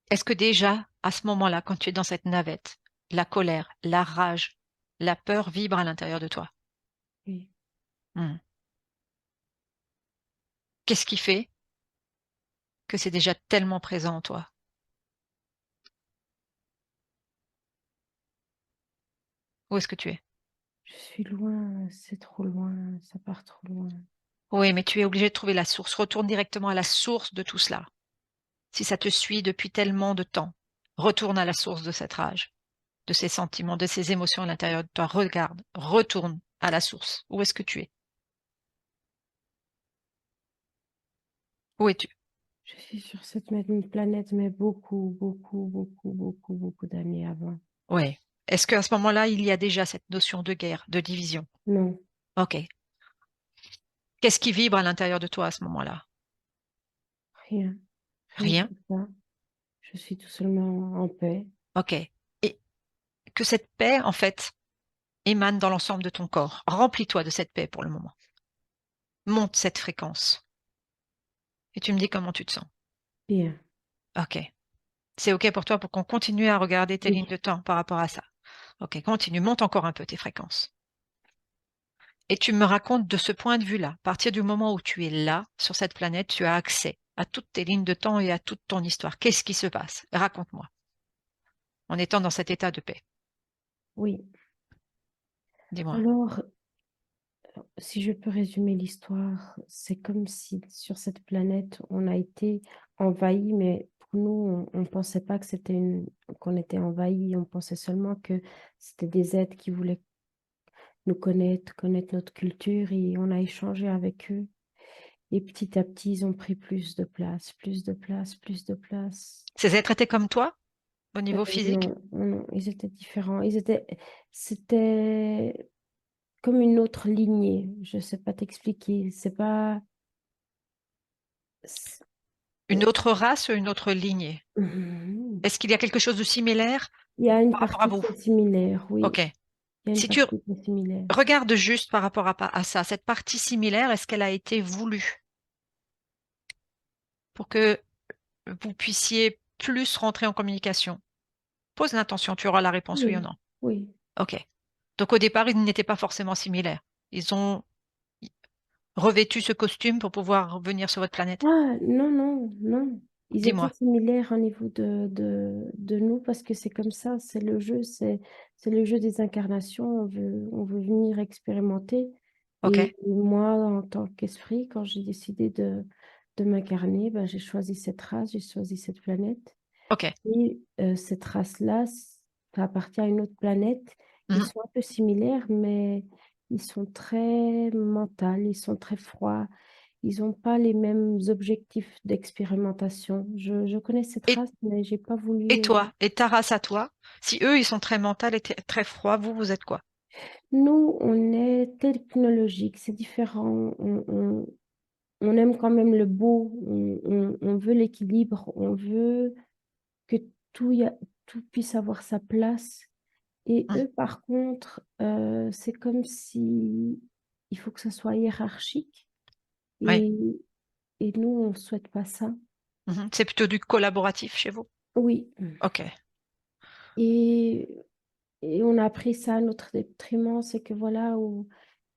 Est-ce que déjà, à ce moment-là, quand tu es dans cette navette, la colère, la rage, la peur vibre à l'intérieur de toi? Oui, Mhm. Qu'est-ce qui fait que c'est déjà tellement présent en toi? Où est-ce que tu es? je suis loin, c'est trop loin, ça part trop loin. Oui, mais tu es obligé de trouver la source. Retourne directement à la source de tout cela. Si ça te suit depuis tellement de temps, retourne à la source de cette rage, de ces sentiments, de ces émotions à l'intérieur de toi. Regarde, retourne à la source. Où est-ce que tu es? Où es-tu? Je suis sur cette même planète, mais beaucoup, beaucoup, beaucoup, beaucoup, beaucoup d'années avant. Oui. Est-ce qu'à ce moment-là, il y a déjà cette notion de guerre, de division? Non, Ok. Qu'est-ce qui vibre à l'intérieur de toi à ce moment-là? rien, rien de Rien. tout ça. Je suis tout seulement en paix. Ok. Et que cette paix, en fait, émane dans l'ensemble de ton corps. Remplis-toi de cette paix pour le moment. Monte cette fréquence. Et tu me dis comment tu te sens. Bien, Ok. C'est ok pour toi pour qu'on continue à regarder tes lignes oui, de temps par rapport à ça. Ok, continue, monte encore un peu tes fréquences. Et tu me racontes de ce point de vue-là, à partir du moment où tu es là, sur cette planète, tu as accès à toutes tes lignes de temps et à toute ton histoire. Qu'est-ce qui se passe? Raconte-moi, en étant dans cet état de paix. oui. Dis-moi. Alors, si je peux résumer l'histoire, c'est comme si sur cette planète, on a été envahi, mais pour nous, on ne pensait pas que qu'on était envahi, on pensait seulement que c'était des êtres qui voulaient nous connaître notre culture, et on a échangé avec eux. Et petit à petit, ils ont pris plus de place, plus de place, plus de place. Ces êtres étaient comme toi, au niveau physique? Non, non, ils étaient différents. C'était comme une autre lignée. Je ne sais pas t'expliquer. C'est pas. c'est- Une autre race, une autre lignée? Mhm. Est-ce qu'il y a quelque chose de similaire Il y a une par rapport à partie vous? qui est similaire, oui. Ok. Il y a une Si tu partie qui est similaire. regardes juste par rapport à ça, cette partie similaire, est-ce qu'elle a été voulue pour que vous puissiez plus rentrer en communication? Pose l'intention, tu auras la réponse oui ou Oui, non. oui. Ok. Donc au départ, ils n'étaient pas forcément similaires. Ils ont revêtu ce costume pour pouvoir venir sur votre planète. Ah, non, non, non. Ils étaient Dis-moi. similaires au niveau de nous parce que c'est comme ça, c'est le jeu, c'est le jeu des incarnations. On veut venir expérimenter. Ok. Et moi, en tant qu'esprit, quand j'ai décidé de m'incarner, ben, j'ai choisi cette race, j'ai choisi cette planète. Ok. Et cette race-là, ça appartient à une autre planète. Ils Mhm. sont un peu similaires, mais ils sont très mentaux, ils sont très froids. Ils n'ont pas les mêmes objectifs d'expérimentation. Je connais cette Et, race, mais j'ai pas et voulu. toi, et ta race à toi, si eux, ils sont très mentaux et très froids, vous, vous êtes quoi? Nous, on est technologique, c'est différent. On aime quand même le beau, on veut l'équilibre, on veut que tout, tout puisse avoir sa place. Et Mhm. eux, par contre, c'est comme si il faut que ça soit hiérarchique. Oui. Et, et nous, on ne souhaite pas ça. Mhm. C'est plutôt du collaboratif chez vous. Oui. Ok. Et, et on a appris ça à notre détriment, c'est que voilà,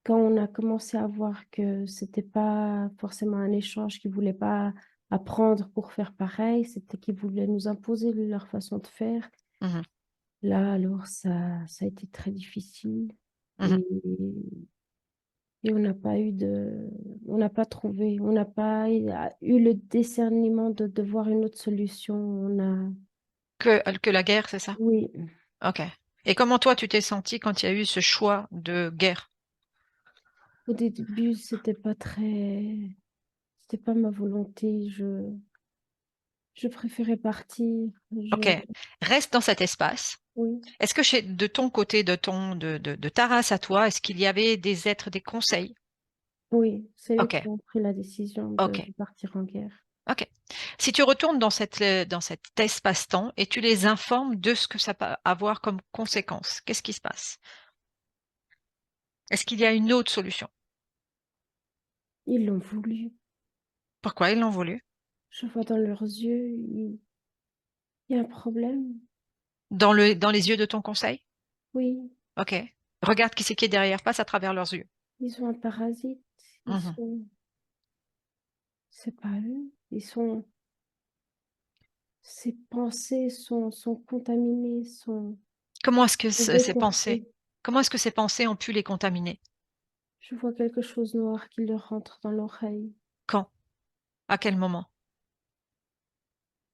quand on a commencé à voir que c'était pas forcément un échange, qu'ils voulaient pas apprendre pour faire pareil, c'était qu'ils voulaient nous imposer leur façon de faire. Mhm. Là, alors, ça a été très difficile. Mhm. Et, et on n'a pas trouvé, on n'a pas eu le discernement de voir une autre solution. Que la guerre, c'est ça? Oui, Ok. Et comment toi, tu t'es senti quand il y a eu ce choix de guerre? au début, c'était pas ma volonté. Je préférais partir. Ok. Reste dans cet espace. Oui, Est-ce que de ton côté, de ta race à toi, est-ce qu'il y avait des êtres, des conseils? oui, c'est eux Ok. qui ont pris la décision Ok. de partir en guerre. Ok. Si tu retournes dans cet espace-temps et tu les informes de ce que ça peut avoir comme conséquence, qu'est-ce qui se passe? Est-ce qu'il y a une autre solution? Ils l'ont voulu. Pourquoi ils l'ont voulu? Je vois dans leurs yeux, il y a un problème. Dans les yeux de ton conseil? Oui, Ok. Regarde qui c'est qui est derrière, passe à travers leurs yeux. ils ont un parasite. Mhm. C'est pas eux. Ces pensées sont contaminées, sont Comment est-ce que déportées. comment est-ce que ces pensées ont pu les contaminer? Je vois quelque chose noir qui leur rentre dans l'oreille. Quand? À quel moment?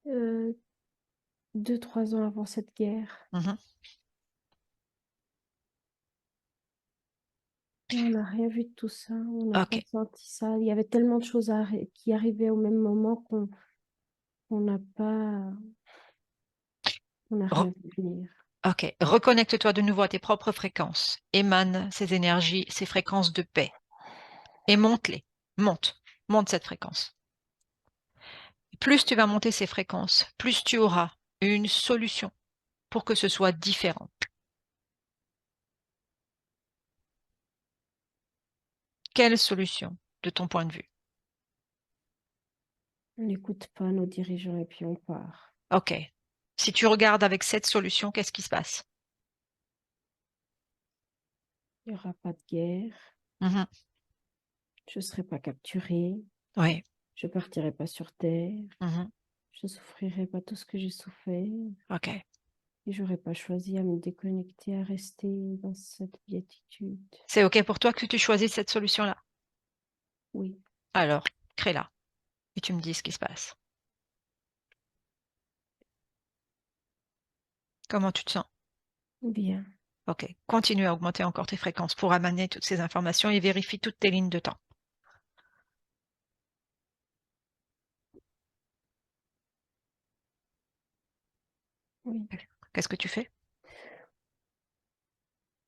Euh, 2, 3 ans avant cette guerre. Mhm. Et on n'a rien vu de tout ça. On n'a pas Ok. senti ça. Il y avait tellement de choses qui arrivaient au même moment qu'on n'a pas, on n'a Re- rien vu venir. ok. Reconnecte-toi de nouveau à tes propres fréquences. Émane ces énergies, ces fréquences de paix. Et monte-les. Monte. Monte cette fréquence. Plus tu vas monter ces fréquences, plus tu auras une solution pour que ce soit différent. Quelle solution de ton point de vue? On n'écoute pas nos dirigeants et puis on part. Ok. Si tu regardes avec cette solution, qu'est-ce qui se passe? Il n'y aura pas de guerre. Mhm. Je ne serai pas capturée. Oui. Je ne partirai pas sur Terre. Mhm. Je ne souffrirai pas tout ce que j'ai souffert. Ok. Et je n'aurais pas choisi à me déconnecter, à rester dans cette béatitude. C'est ok pour toi que tu choisisses cette solution-là? Oui, Alors, crée-la et tu me dis ce qui se passe. Comment tu te sens? bien, Ok. Continue à augmenter encore tes fréquences pour amener toutes ces informations et vérifie toutes tes lignes de temps. oui. Qu'est-ce que tu fais?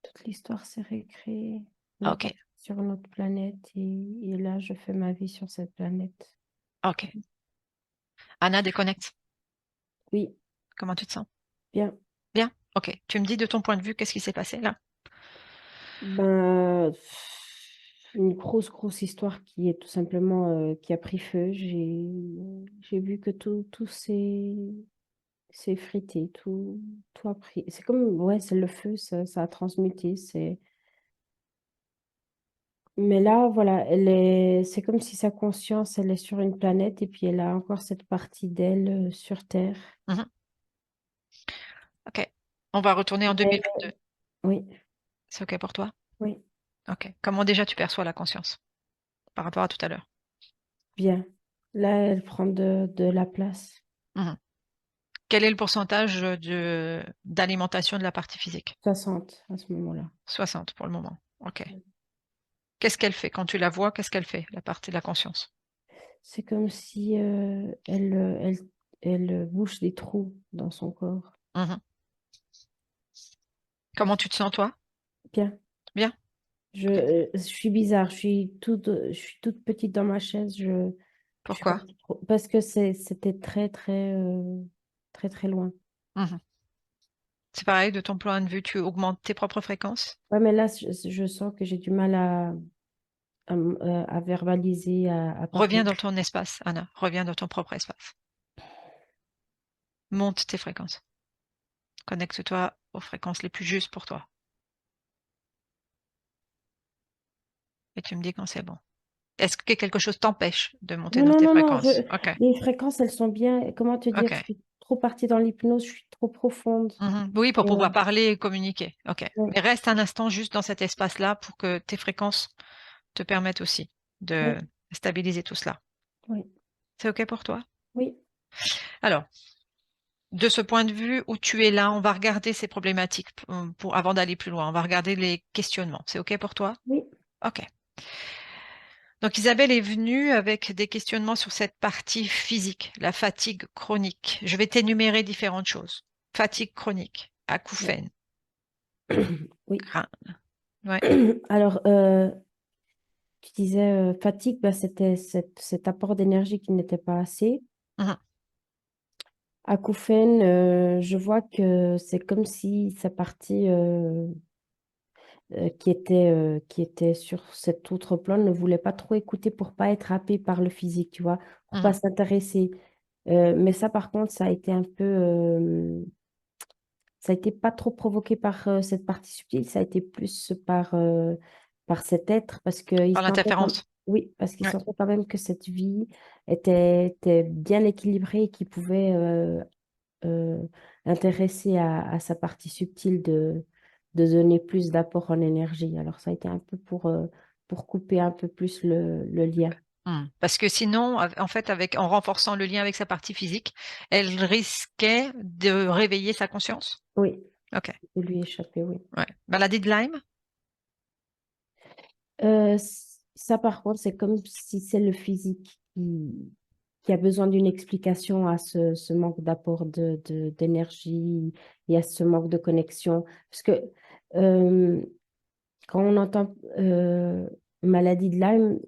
Toute l'histoire s'est récréée. On est Ok. parti sur une autre planète et là, je fais ma vie sur cette planète. Ok. Anna, déconnecte. Oui, Comment tu te sens? bien. Bien? Ok. Tu me dis de ton point de vue, qu'est-ce qui s'est passé là? Ben, une grosse histoire qui est tout simplement qui a pris feu. J'ai vu que tout s'est effrité, tout a pris. C'est comme, ouais, c'est le feu, ça a transmuté. Mais là, voilà, c'est comme si sa conscience, elle est sur une planète et puis elle a encore cette partie d'elle sur Terre. Mhm. Ok. On va retourner en Mais, 2022. oui, C'est ok pour toi? oui, Ok. Comment déjà tu perçois la conscience par rapport à tout à l'heure? bien. Là, elle prend de la place. Mhm. Quel est le pourcentage d'alimentation de la partie physique? 60 à ce moment-là. 60 pour le moment. Ok. Qu'est-ce qu'elle fait? Quand tu la vois, qu'est-ce qu'elle fait, la partie de la conscience? C'est comme si elle bouche des trous dans son corps. Mhm. Comment tu te sens, toi? Bien. Bien? Ok. Je suis bizarre. Je suis toute petite dans ma chaise. Je suis Pourquoi? partie parce que c'était très, très loin. Mhm. C'est pareil, de ton point de vue, tu augmentes tes propres fréquences? Ouais, mais là, je sens que j'ai du mal à verbaliser, à Reviens parler. dans ton espace, Anna. Reviens dans ton propre espace. Monte tes fréquences. Connecte-toi aux fréquences les plus justes pour toi. Et tu me dis quand c'est bon. Est-ce que quelque chose t'empêche de monter Non, dans non, tes non, non, fréquences? Ok, les fréquences, elles sont bien. Comment te dire? ok. Je suis trop partie dans l'hypnose, je suis trop profonde. Mhm. Oui, pour Et, pouvoir parler et communiquer. Ok. ouais, Mais reste un instant juste dans cet espace-là pour que tes fréquences te permettent aussi de ouais, stabiliser tout cela. oui, C'est ok pour toi? oui, Alors, de ce point de vue où tu es là, on va regarder ces problématiques avant d'aller plus loin. On va regarder les questionnements. C'est ok pour toi? oui. Ok. Donc Isabelle est venue avec des questionnements sur cette partie physique, la fatigue chronique. Je vais t'énumérer différentes choses. Fatigue chronique, Ouais. acouphènes, Oui. crâne. Ouais. Alors, tu disais fatigue, bah, c'était cet apport d'énergie qui n'était pas assez. Mhm. Acouphènes, je vois que c'est comme si sa partie qui était sur cet autre plan ne voulait pas trop écouter pour pas être happée par le physique, tu vois, pour pas Mhm. s'intéresser. Mais ça, par contre, ça a été un peu, ça a été pas trop provoqué par cette partie subtile, ça a été plus par cet être, parce qu'il Par sentait l'interférence. oui, parce qu'il Ouais. sentait quand même que cette vie était bien équilibrée et qu'il pouvait euh, intéresser à sa partie subtile de donner plus d'apport en énergie. Alors ça a été un peu pour couper un peu plus le lien. Parce que sinon, en fait, en renforçant le lien avec sa partie physique, elle risquait de réveiller sa conscience. Oui, Ok. de lui échapper, oui. Ouais. Maladie de Lyme? Ça, par contre, c'est comme si c'est le physique qui a besoin d'une explication à ce manque d'apport d'énergie et à ce manque de connexion. Parce que euh, quand on entend maladie de Lyme,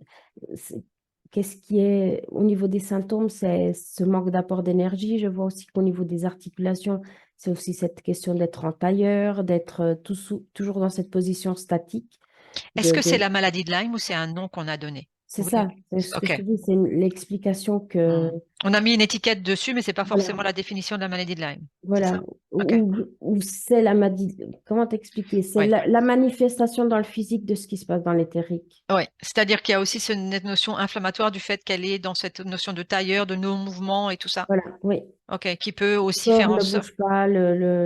c'est- qu'est-ce qui est au niveau des symptômes, c'est ce manque d'apport d'énergie. Je vois aussi qu'au niveau des articulations, c'est aussi cette question d'être en tailleur, d'être toujours dans cette position statique. Est-ce que c'est De la maladie de Lyme ou c'est un nom qu'on a donné? C'est Oui. ça, c'est ce que Ok. je te dis, c'est l'explication que, On a mis une étiquette dessus, mais c'est pas voilà, forcément la définition de la maladie de Lyme. C'est voilà, ça? Ok. ou c'est la maladie, comment t'expliquer? C'est Oui. la manifestation dans le physique de ce qui se passe dans l'éthérique. Oui. C'est-à-dire qu'il y a aussi cette notion inflammatoire du fait qu'elle est dans cette notion de tailleur, de non-mouvement et tout ça. Voilà, oui. Ok. Qui peut Le aussi corps faire en ne sorte, bouge pas, il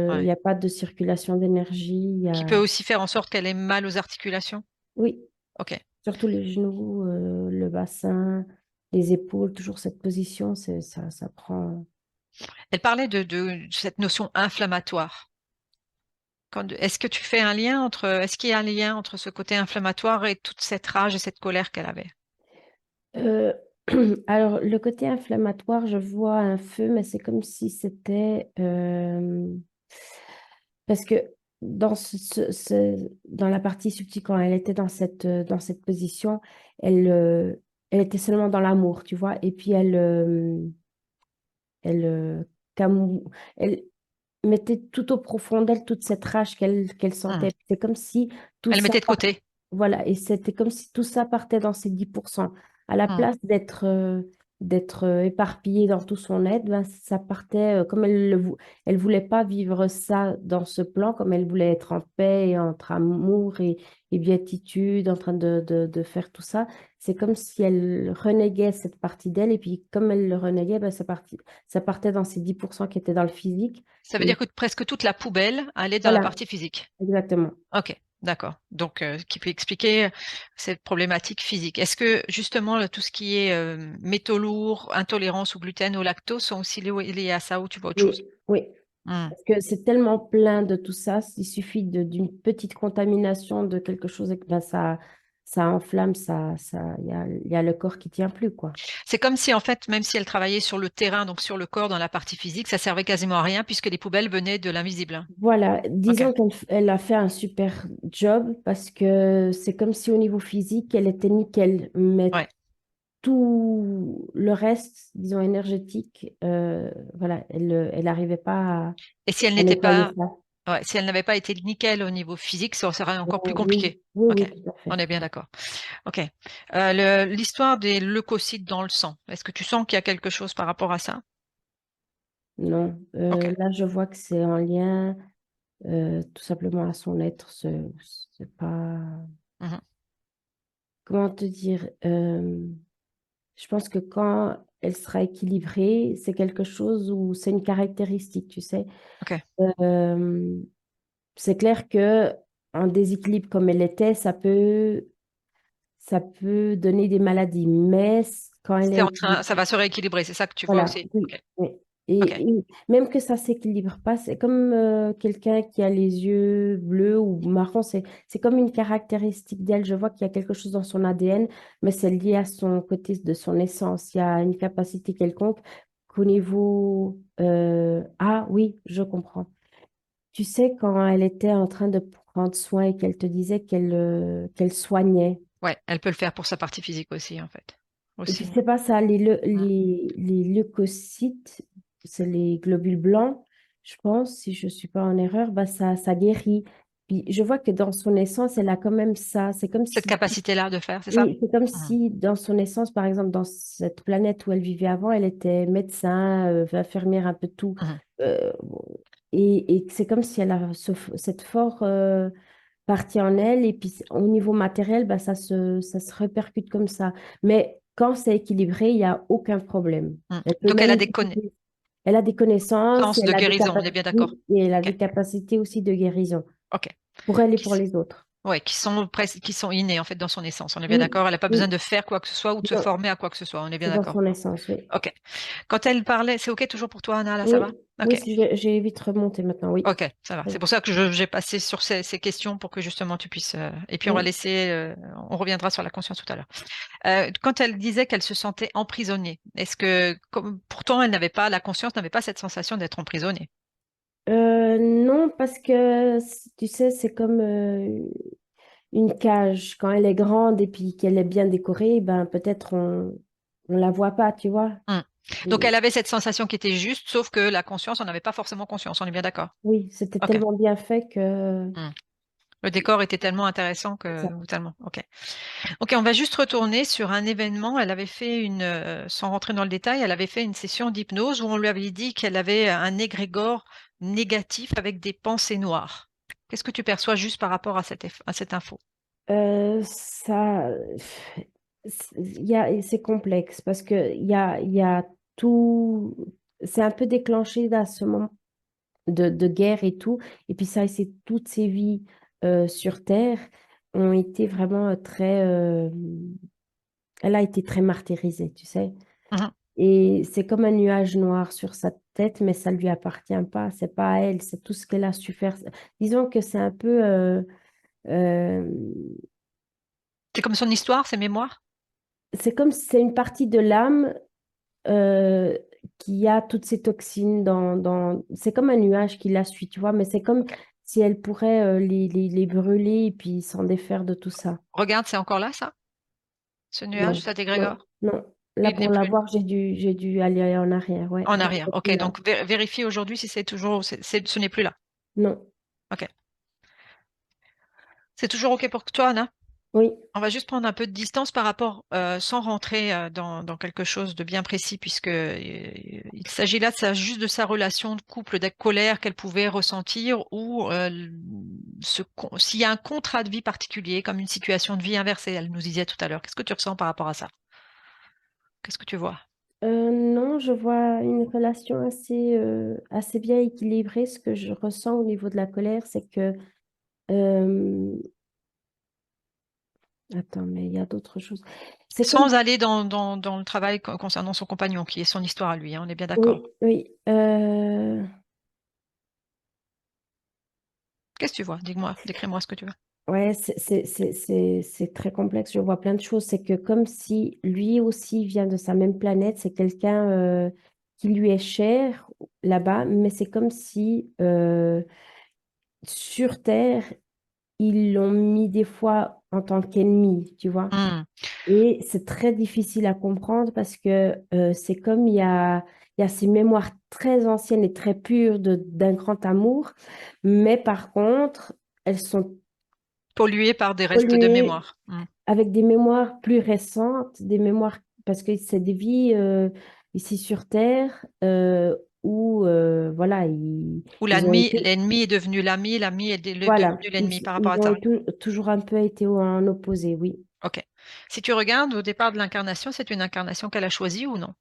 ouais. n'y a pas de circulation d'énergie, Qui peut aussi faire en sorte qu'elle ait mal aux articulations. oui, Ok. surtout les genoux, le bassin, les épaules, toujours cette position, ça prend. Elle parlait de cette notion inflammatoire. Est-ce que tu fais un lien est-ce qu'il y a un lien entre ce côté inflammatoire et toute cette rage et cette colère qu'elle avait? Euh, alors, le côté inflammatoire, je vois un feu, mais c'est comme si c'était... parce que dans la partie subtile, quand elle était dans cette position, elle, euh, elle était seulement dans l'amour, tu vois, et puis elle, elle mettait tout au profond d'elle toute cette rage qu'elle Hmm. sentait. C'est comme si tout Elle ça mettait de côté. voilà, et c'était comme si tout ça partait dans ces 10%. À la Hmm. place d'être éparpillé dans tout son être, ben, ça partait, comme elle voulait pas vivre ça dans ce plan, comme elle voulait être en paix, et entre amour et béatitude, en train de faire tout ça. C'est comme si elle renéguait cette partie d'elle, et puis comme elle le renéguait, ben, ça partait dans ces 10% qui étaient dans le physique. Ça veut dire Et que presque toute la poubelle allait dans la voilà, partie physique. exactement. Ok, d'accord. Donc, ce qui peut expliquer cette problématique physique. Est-ce que justement tout ce qui est métaux lourds, intolérance au gluten, au lactose sont aussi liés à ça ou tu vois autre chose? Oui, oui. Hmm. Parce que c'est tellement plein de tout ça, il suffit d'une petite contamination de quelque chose et que ben, ça enflamme, il y a le corps qui tient plus, quoi. C'est comme si en fait, même si elle travaillait sur le terrain, donc sur le corps, dans la partie physique, ça servait quasiment à rien puisque les poubelles venaient de l'invisible. Voilà, Ok. disons qu'elle a fait un super job parce que c'est comme si au niveau physique, elle était nickel, mais Ouais. tout le reste, disons énergétique, voilà, elle n'arrivait pas Et si elle à n'était nettoyer pas ça. ouais, si elle n'avait pas été nickel au niveau physique, ça serait encore plus Oui, compliqué. oui, Ok, oui, tout à on fait. est bien d'accord. Ok. L'histoire des leucocytes dans le sang, est-ce que tu sens qu'il y a quelque chose par rapport à ça? Non, Ok. là, je vois que c'est en lien tout simplement à son être. C'est pas... Mhm. Comment te dire? Je pense que quand elle sera équilibrée, c'est quelque chose où c'est une caractéristique, tu sais. Ok. Euh, c'est clair que un déséquilibre comme elle était, ça peut donner des maladies. Mais quand elle C'est est en train, ça équilibrée, va se rééquilibrer, c'est ça que tu vois voilà, aussi. oui, Ok. oui. Ok. Et même que ça s'équilibre pas, c'est comme quelqu'un qui a les yeux bleus ou marrons, c'est comme une caractéristique d'elle. Je vois qu'il y a quelque chose dans son ADN, mais c'est lié à son côté de son essence. Il y a une capacité quelconque qu'au niveau... ah oui, je comprends. Tu sais, quand elle était en train de prendre soin et qu'elle te disait qu'elle soignait, Ouais, elle peut le faire pour sa partie physique aussi, en fait. et puis Aussi. c'est pas ça, Mm. les leucocytes, c'est les globules blancs, je pense, si je suis pas en erreur, bah ça guérit. Puis je vois que dans son essence, elle a quand même ça. C'est comme Cette si, capacité-là de faire, c'est ça? oui, c'est comme Mhm. si dans son essence, par exemple, dans cette planète où elle vivait avant, elle était médecin, infirmière, un peu tout. Mhm. Euh, et c'est comme si elle a cette forte partie en elle, et puis au niveau matériel, bah, ça se répercute comme ça. Mais quand c'est équilibré, il n'y a aucun problème. Mm. Elle peut Donc elle a même, des elle a des connaissances, et connaissances de elle a des guérison, on est capacités, bien d'accord. et elle a Ok. des capacités aussi de guérison, Ok. pour elle et Qui, pour s- les autres. ouais, qui sont presque, qui sont innés en fait dans son essence. On est bien Oui, d'accord. Elle n'a pas besoin oui, de faire quoi que ce soit ou de se non, former à quoi que ce soit. On est bien c'est dans d'accord. son essence, oui. Ok. Quand elle parlait, c'est ok toujours pour toi, Anna, là, ça Oui, va? oui, Ok. si j'ai vite remonté maintenant, oui. Ok, ça va. Très C'est bien. pour ça que j'ai passé sur ces questions pour que justement tu puisses. Et puis on va Oui. laisser. On reviendra sur la conscience tout à l'heure. Quand elle disait qu'elle se sentait emprisonnée, est-ce que pourtant elle n'avait pas la conscience n'avait pas cette sensation d'être emprisonnée? Non, parce que tu sais, c'est comme une cage. Quand elle est grande et puis qu'elle est bien décorée, ben peut-être on la voit pas, tu vois. Hmm. Donc elle avait cette sensation qui était juste, sauf que la conscience, on n'avait pas forcément conscience. On est bien d'accord. Oui, c'était Ok. tellement bien fait que Hmm. Le décor était tellement intéressant c'est ça. que tellement. Ok. Ok, on va juste retourner sur un événement. Elle avait fait sans rentrer dans le détail, elle avait fait une session d'hypnose où on lui avait dit qu'elle avait un égrégore négatif avec des pensées noires. Qu'est-ce que tu perçois juste par rapport à à cette info? Ça, c'est complexe parce que il y a tout, c'est un peu déclenché à ce moment de guerre et tout. Et puis ça, c'est toutes ces vies sur Terre ont été vraiment elle a été très martyrisée, tu sais. Mhm. Et c'est comme un nuage noir sur sa tête, mais ça lui appartient pas. C'est pas à elle, c'est tout ce qu'elle a su faire. Disons que c'est un peu, euh, C'est comme son histoire, ses mémoires? c'est comme si c'est une partie de l'âme euh, qui a toutes ces toxines c'est comme un nuage qui la suit, tu vois, mais c'est comme Ok. si elle pourrait les brûler et puis s'en défaire de tout ça. Regarde, c'est encore là, ça? Ce nuage, Non, cet non, égrégore? non. Là, Il n'est pour plus l'avoir, j'ai dû aller en arrière, ouais. en Non, arrière. c'est Ok, plus là. donc vérifie aujourd'hui si c'est toujours, ce n'est plus là. Non, Ok. C'est toujours ok pour toi, Anna? oui, On va juste prendre un peu de distance par rapport, sans rentrer dans quelque chose de bien précis, puisque il s'agit là juste de sa relation de couple, de colère qu'elle pouvait ressentir, ou s'il y a un contrat de vie particulier, comme une situation de vie inversée, elle nous disait tout à l'heure. Qu'est-ce que tu ressens par rapport à ça? Qu'est-ce que tu vois? Non, je vois une relation assez bien équilibrée. Ce que je ressens au niveau de la colère, c'est que... euh, attends, mais il y a d'autres choses. C'est comme... Sans aller dans le travail concernant son compagnon, qui est son histoire à lui, hein, on est bien Oui, d'accord. oui. Qu'est-ce que tu vois? Dis-moi, décris-moi ce que tu vois. Ouais, c'est très complexe. Je vois plein de choses. C'est que comme si lui aussi vient de sa même planète, c'est quelqu'un qui lui est cher là-bas, mais c'est comme si sur Terre, ils l'ont mis des fois en tant qu'ennemi, tu vois. Hmm. Et c'est très difficile à comprendre parce que c'est comme il y a ces mémoires très anciennes et très pures d'un grand amour, mais par contre, elles sont Pollué par des restes de polluées mémoire. Hmm. avec des mémoires plus récentes, des mémoires, parce que c'est des vies ici sur Terre où, voilà, Où ils ont été, l'ennemi est devenu l'ami, l'ami est voilà, devenu l'ennemi par rapport ils à ont ça. toujours un peu été en opposé, oui. Ok. Si tu regardes au départ de l'incarnation, c'est une incarnation qu'elle a choisie ou non?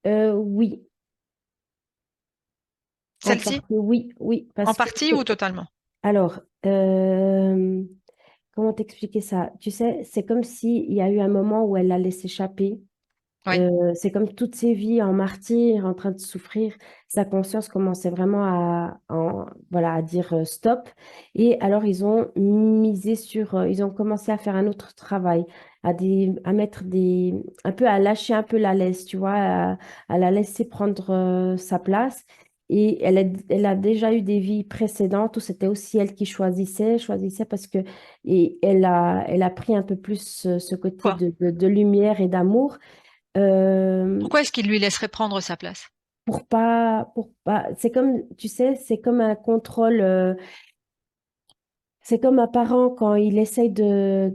Oui, en Celle-ci? partie, oui, oui, En parce que, partie ou totalement? alors, comment t'expliquer ça? Tu sais, c'est comme s'il y a eu un moment où elle l'a laissé échapper. Oui. C'est comme toutes ses vies en martyr, en train de souffrir. Sa conscience commençait vraiment voilà, à dire stop. Et alors, ils ont misé ils ont commencé à faire un autre travail, à mettre un peu à lâcher un peu la laisse, tu vois, à la laisser prendre sa place. Et elle a déjà eu des vies précédentes où c'était aussi elle qui choisissait parce que, et elle a pris un peu plus ce côté Quoi? de lumière et d'amour. Euh, Pourquoi est-ce qu'il lui laisserait prendre sa place? pour pas, c'est comme, tu sais, c'est comme un contrôle, c'est comme un parent quand il essaye de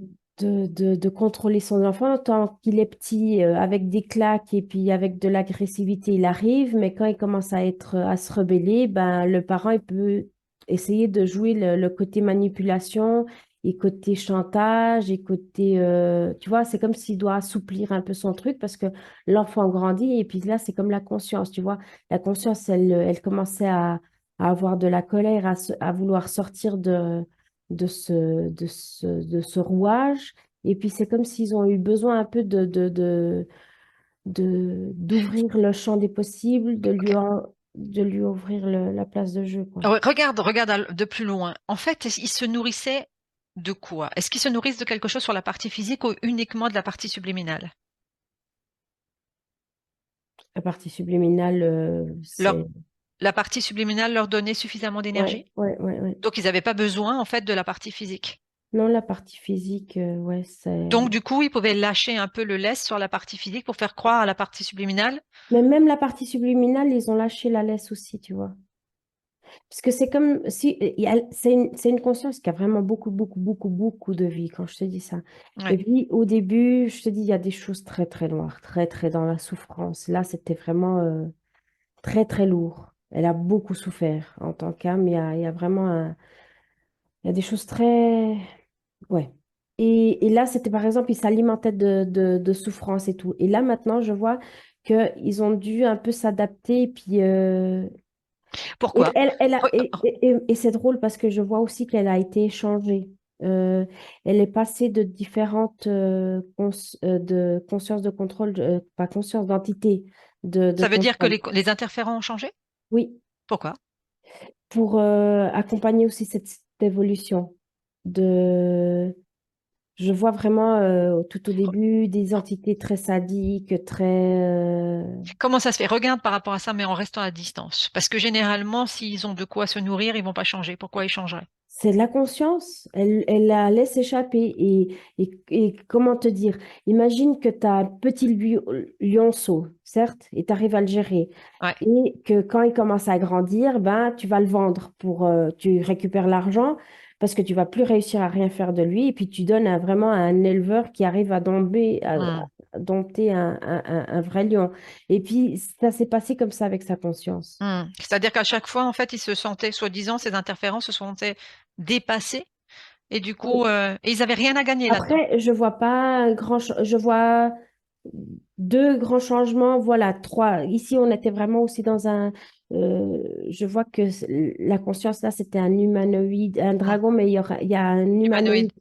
contrôler son enfant tant qu'il est petit, avec des claques et puis avec de l'agressivité, il arrive, mais quand il commence à se rebeller, ben, le parent, il peut essayer de jouer le côté manipulation et côté chantage et côté, tu vois, c'est comme s'il doit assouplir un peu son truc parce que l'enfant grandit et puis là, c'est comme la conscience, tu vois. La conscience, elle commençait à avoir de la colère, à vouloir sortir de ce rouage. Et puis c'est comme s'ils ont eu besoin un peu d'ouvrir le champ des possibles, Ok. de lui ouvrir la place de jeu, quoi. Regarde de plus loin. En fait, il se nourrissait de quoi? Est-ce qu'il se nourrissent de quelque chose sur la partie physique ou uniquement de la partie subliminale? La partie subliminale, Leur, c'est... la partie subliminale leur donnait suffisamment Ouais, d'énergie? ouais, ouais, ouais. Donc, ils n'avaient pas besoin, en fait, de la partie physique. Non, la partie physique, ouais, c'est... Donc, du coup, ils pouvaient lâcher un peu le lest sur la partie physique pour faire croire à la partie subliminale. Mais même la partie subliminale, ils ont lâché la laisse aussi, tu vois. Parce que c'est comme si c'est une conscience qui a vraiment beaucoup, beaucoup, beaucoup, beaucoup de vie quand je te dis ça. Et Ouais. puis au début, je te dis, il y a des choses très, très noires, très, très dans la souffrance. Là, c'était vraiment très, très lourd. Elle a beaucoup souffert en tant qu'âme. Il y a vraiment il y a des choses très... Ouais. Et là, c'était par exemple, ils s'alimentaient de souffrance et tout. Et là, maintenant, je vois qu'ils ont dû un peu s'adapter. Et puis, et, Pourquoi? Re- et c'est drôle parce que je vois aussi qu'elle a été échangée. Elle est passée de différentes de conscience de contrôle, pas conscience d'entité de Ça veut dire que contrôle. les interférents ont changé? Oui, Pourquoi? pour accompagner aussi cette évolution. De, je vois vraiment tout au début des entités très sadiques, très... Comment ça se fait? Regarde par rapport à ça, mais en restant à distance. Parce que généralement, s'ils ont de quoi se nourrir, ils vont pas changer. Pourquoi ils changeraient? C'est de la conscience, elle la laisse échapper. Et comment te dire, imagine que tu as un petit lionceau, certes, et tu arrives à le gérer. Ouais. Et que quand il commence à grandir, ben, tu vas le vendre tu récupères l'argent parce que tu vas plus réussir à rien faire de lui. Et puis tu donnes vraiment à un éleveur qui arrive Hmm. à dompter un vrai lion. Et puis ça s'est passé comme ça avec sa conscience. Hmm. C'est-à-dire qu'à chaque fois, en fait, ils se sentaient, soi-disant, ces interférences se sentaient dépassés. Et du coup, et ils avaient rien à gagner là-dedans. Après, je vois pas je vois deux grands changements, voilà, trois. Ici, on était vraiment aussi je vois que la conscience là, c'était un humanoïde, un Hmm. dragon, mais il y a un Humanoïde. humanoïde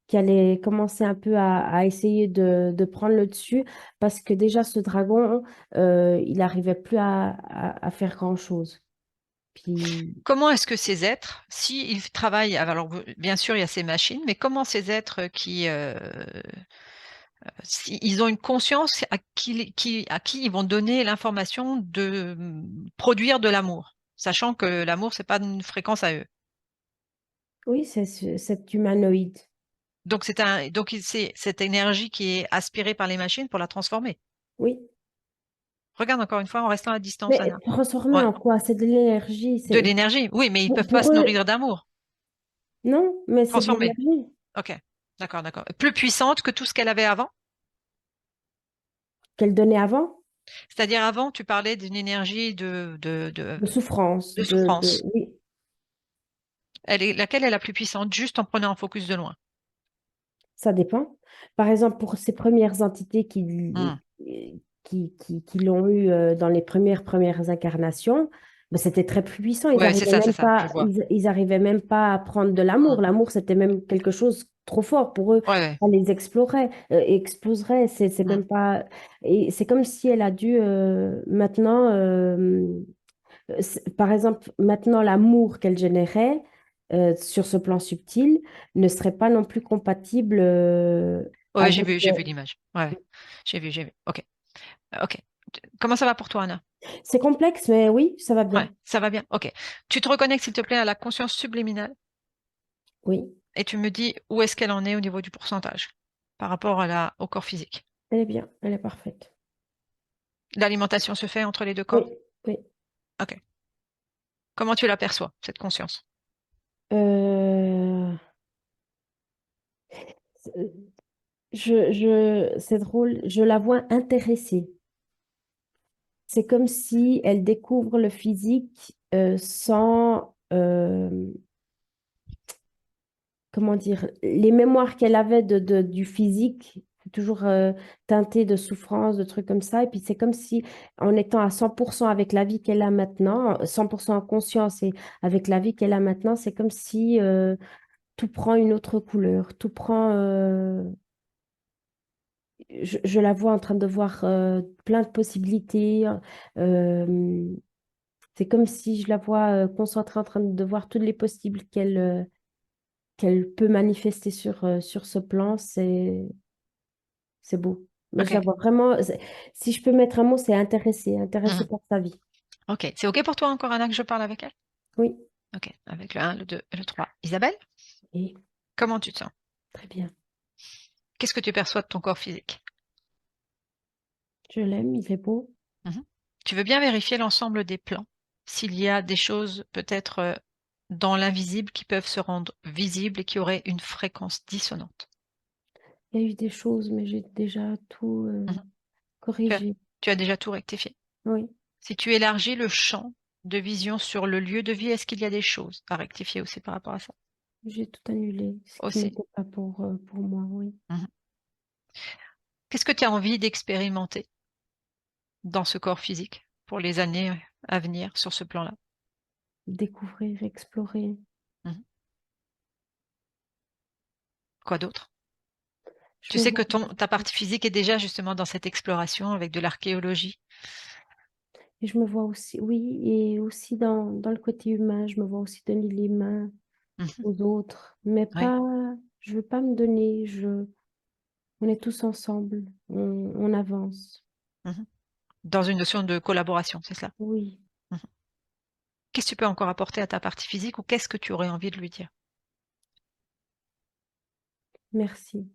qui allait commencer un peu à essayer de prendre le dessus parce que déjà ce dragon, il n'arrivait plus à faire grand-chose. Puis Comment est-ce que ces êtres, s'ils travaillent, alors bien sûr, il y a ces machines, mais comment ces êtres ils ont une conscience à qui ils vont donner l'information de produire de l'amour, sachant que l'amour, c'est pas une fréquence à eux. Oui, c'est cet humanoïde. Donc, c'est cette énergie qui est aspirée par les machines pour la transformer. Oui. Regarde encore une fois en restant à distance, Mais Anna. transformer Ouais. en quoi? C'est de l'énergie. De l'énergie, oui, mais ils peuvent pas Pour se eux, nourrir d'amour. non, mais c'est de Transformer. l'énergie Ok. D'accord, d'accord. Plus puissante que tout ce qu'elle avait avant. qu'elle donnait avant, C'est-à-dire avant, tu parlais d'une énergie de souffrance, de souffrance. oui. Laquelle est la plus puissante, juste en prenant un focus de loin? Ça dépend. Par exemple, pour ces premières entités Hmm. qui l'ont eu dans les premières incarnations, ben, c'était très puissant. Ouais, c'est ça, je vois. Ils arrivaient même pas à prendre de Hmm. l'amour. L'amour, c'était même quelque chose trop fort pour eux. Ouais, ouais. Ça les exploserait. C'est Hmm. même pas. Et c'est comme si elle a dû maintenant. Par exemple, maintenant, l'amour qu'elle générait sur ce plan subtil ne serait pas non plus compatible Ouais, avec... j'ai vu l'image. Ouais, ouais. J'ai vu. Ok, ok. Comment ça va pour toi, Anna? C'est complexe, mais oui, ça va Ouais, bien. ça va bien. Ok. Tu te reconnectes, s'il te plaît, à la conscience subliminale Oui, et tu me dis où est-ce qu'elle en est au niveau du pourcentage par rapport au corps physique. elle est bien, elle est parfaite. L'alimentation se fait entre les deux Oui, corps? oui. Ok. Comment tu l'aperçois, cette conscience? Euh, c'est drôle, je la vois intéressée. C'est comme si elle découvre le physique sans, comment dire, les mémoires qu'elle avait du physique, toujours teintées de souffrance, de trucs comme ça. Et puis c'est comme si, en étant à 100% avec la vie qu'elle a maintenant, 100% en conscience et avec la vie qu'elle a maintenant, c'est comme si tout prend une autre couleur, tout prend... je la vois en train de voir plein de possibilités. euh, c'est comme si je la vois concentrée en train de voir toutes les possibles qu'elle peut manifester sur ce plan, c'est beau. Mais je la Ok. vois vraiment, si je peux mettre un mot, c'est intéressée Mhm. par sa vie. Ok. C'est ok pour toi encore, Anna, que je parle avec elle? Oui, Ok. Avec le 1, le 2 et le 3. Isabelle, et comment tu te sens? très bien. Qu'est-ce que tu perçois de ton corps physique? Je l'aime, il est beau. Mhm. Tu veux bien vérifier l'ensemble des plans, s'il y a des choses peut-être dans l'invisible qui peuvent se rendre visibles et qui auraient une fréquence dissonante. Il y a eu des choses, mais j'ai déjà tout Mhm. Tu as, corrigé. tu as déjà tout rectifié. Oui, Si tu élargis le champ de vision sur le lieu de vie, est-ce qu'il y a des choses à rectifier aussi par rapport à ça? j'ai tout annulé, ce qui Aussi. n'était pas pour moi, oui. Mhm. Qu'est-ce que tu as envie d'expérimenter dans ce corps physique pour les années à venir sur ce plan-là? Découvrir, explorer. Mhm. Quoi d'autre? Je Tu me sais que vois, ta partie physique est déjà justement dans cette exploration avec de l'archéologie. et je me vois aussi, oui, et aussi dans le côté humain, je me vois aussi donner les mains Mhm. aux autres, mais Oui. pas, je veux pas me donner, on est tous ensemble, on avance. Mhm. Dans une notion de collaboration, c'est cela. Oui, Mhm. Qu'est-ce que tu peux encore apporter à ta partie physique ou qu'est-ce que tu aurais envie de lui dire? merci.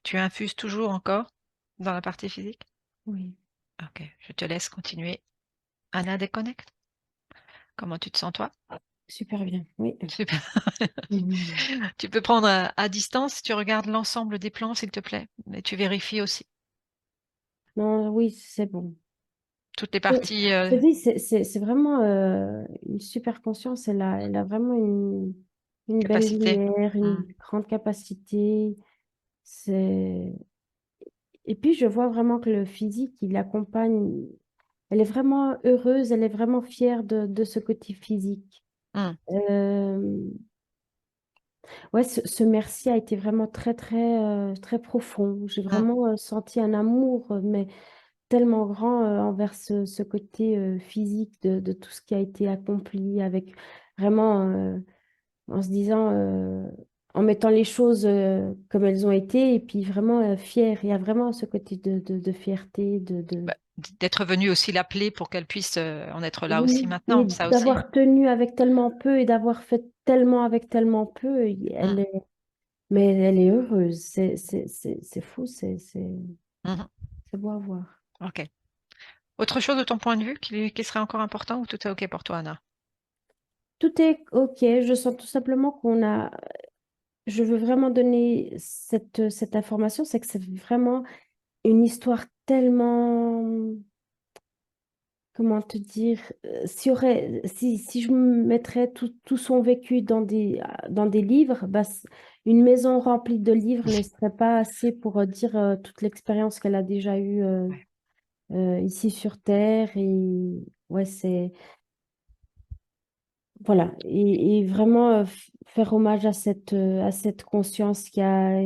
Tu infuses toujours encore dans la partie physique? Oui, Ok, je te laisse continuer. Anna déconnecte. Comment tu te sens toi? super bien, oui. Super. Mhm. Tu peux prendre à distance, tu regardes l'ensemble des plans, s'il te plaît, et tu vérifies aussi Non, oui, c'est bon. toutes les Je parties. je te dis, c'est vraiment une super conscience. Elle a vraiment une belle Capacité. lumière, Hmm. une grande capacité. C'est... Et puis, je vois vraiment que le physique, il accompagne. Elle est vraiment heureuse, elle est vraiment fière de ce côté physique. Hmm. Euh, ouais, ce merci a été vraiment très profond. J'ai Hmm. vraiment senti un amour, mais tellement grand envers ce côté physique de tout ce qui a été accompli avec vraiment en se disant, en mettant les choses comme elles ont été et puis vraiment fière. Il y a vraiment ce côté de fierté, de... d'être venu aussi l'appeler pour qu'elle puisse en être là aussi Oui, et maintenant, ça aussi. d'avoir tenu avec tellement peu et d'avoir fait tellement avec tellement peu, Mm, mais elle est heureuse. C'est fou, mhm. c'est beau à voir. Ok. Autre chose de ton point de vue qui serait encore important ou tout est ok pour toi, Anna? Tout est OK. Je sens tout simplement je veux vraiment donner cette information, c'est que c'est vraiment une histoire tellement, comment te dire, si je mettrais tout son vécu dans des livres, bah, une maison remplie de livres ne serait pas assez pour dire toute l'expérience qu'elle a déjà eue Ouais. ici sur Terre. Et ouais, voilà, et vraiment faire hommage à cette conscience qui a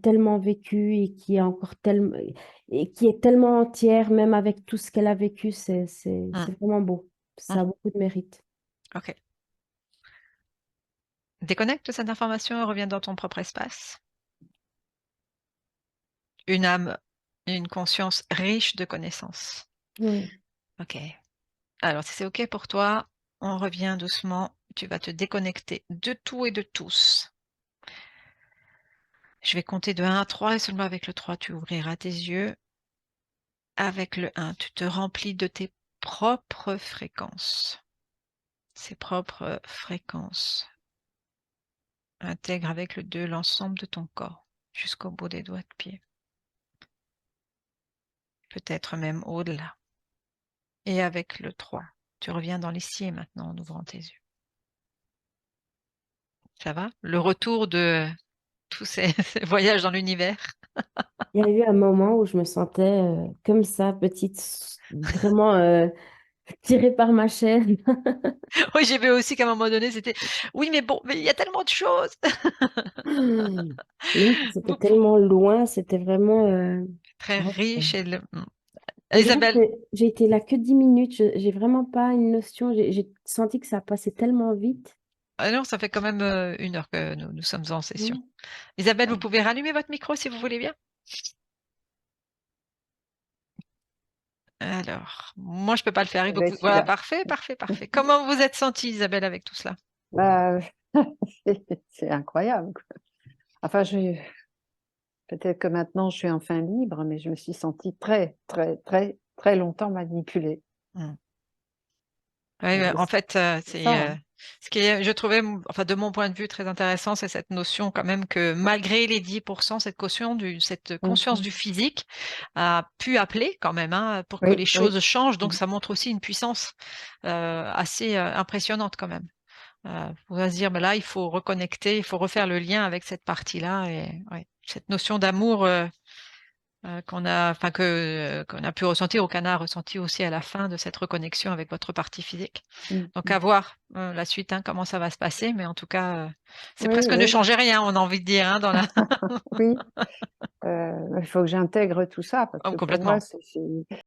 tellement vécu et qui est encore tellement, et qui est tellement entière, même avec tout ce qu'elle a vécu, Mm, c'est vraiment beau. Ça a mhm. beaucoup de mérite. Ok. Déconnecte de cette information et reviens dans ton propre espace. Une âme, une conscience riche de connaissances. Oui. Ok. Alors, si c'est ok pour toi, on revient doucement. Tu vas te déconnecter de tout et de tous. Je vais compter de 1 à 3 et seulement avec le 3, tu ouvriras tes yeux. Avec le 1, tu te remplis de tes propres fréquences. Ces propres fréquences. Intègre avec le 2 l'ensemble de ton corps, jusqu'au bout des doigts de pied. Peut-être même au-delà. Et avec le 3, tu reviens dans l'ici et maintenant en ouvrant tes yeux. Ça va? Le retour de tous ces voyages dans l'univers. Il y a eu un moment où je me sentais comme ça, petite, vraiment tirée par ma chaîne. Oui, j'ai vu aussi qu'à un moment donné, c'était oui, mais bon, mais il y a tellement de choses. Non, c'était Vous pouvez- tellement loin, c'était vraiment... Très ouais, riche et on dirait que Isabelle, j'ai été là que 10 minutes, j'ai vraiment pas une notion, j'ai senti que ça passait tellement vite. ah non, ça fait quand même 1 heure que nous sommes en session. Mm. Isabelle, vous pouvez rallumer votre micro si vous voulez bien. Alors, moi, je peux pas le faire. Je vais être Voilà, celui-là. parfait, parfait, parfait. Comment vous êtes sentie, Isabelle, avec tout cela? Bah, c'est incroyable, quoi. Enfin, peut-être que maintenant je suis enfin libre, mais je me suis sentie très, très, très, très longtemps manipulée. Hmm. Ouais, Et ouais, en fait, c'est ça, c'est hein. ce qui est, je trouvais, enfin, de mon point de vue, très intéressant, c'est cette notion quand même que malgré les 10%, cette conscience Mhm. du physique a pu appeler quand même hein, pour que Oui, les oui. choses changent. Donc, Mhm. ça montre aussi une puissance assez impressionnante quand même. On va se dire, ben là, il faut reconnecter, il faut refaire le lien avec cette partie-là et ouais, cette notion d'amour qu'on a pu ressentir, ou qu'on a ressenti aussi à la fin de cette reconnexion avec votre partie physique. Donc Mhm. à voir la suite, hein, comment ça va se passer, mais en tout cas, c'est Oui, presque ne oui, changer rien, on a envie de dire, hein, dans la. oui. Il faut que j'intègre tout ça parce Oh, que pour moi, complètement. c'est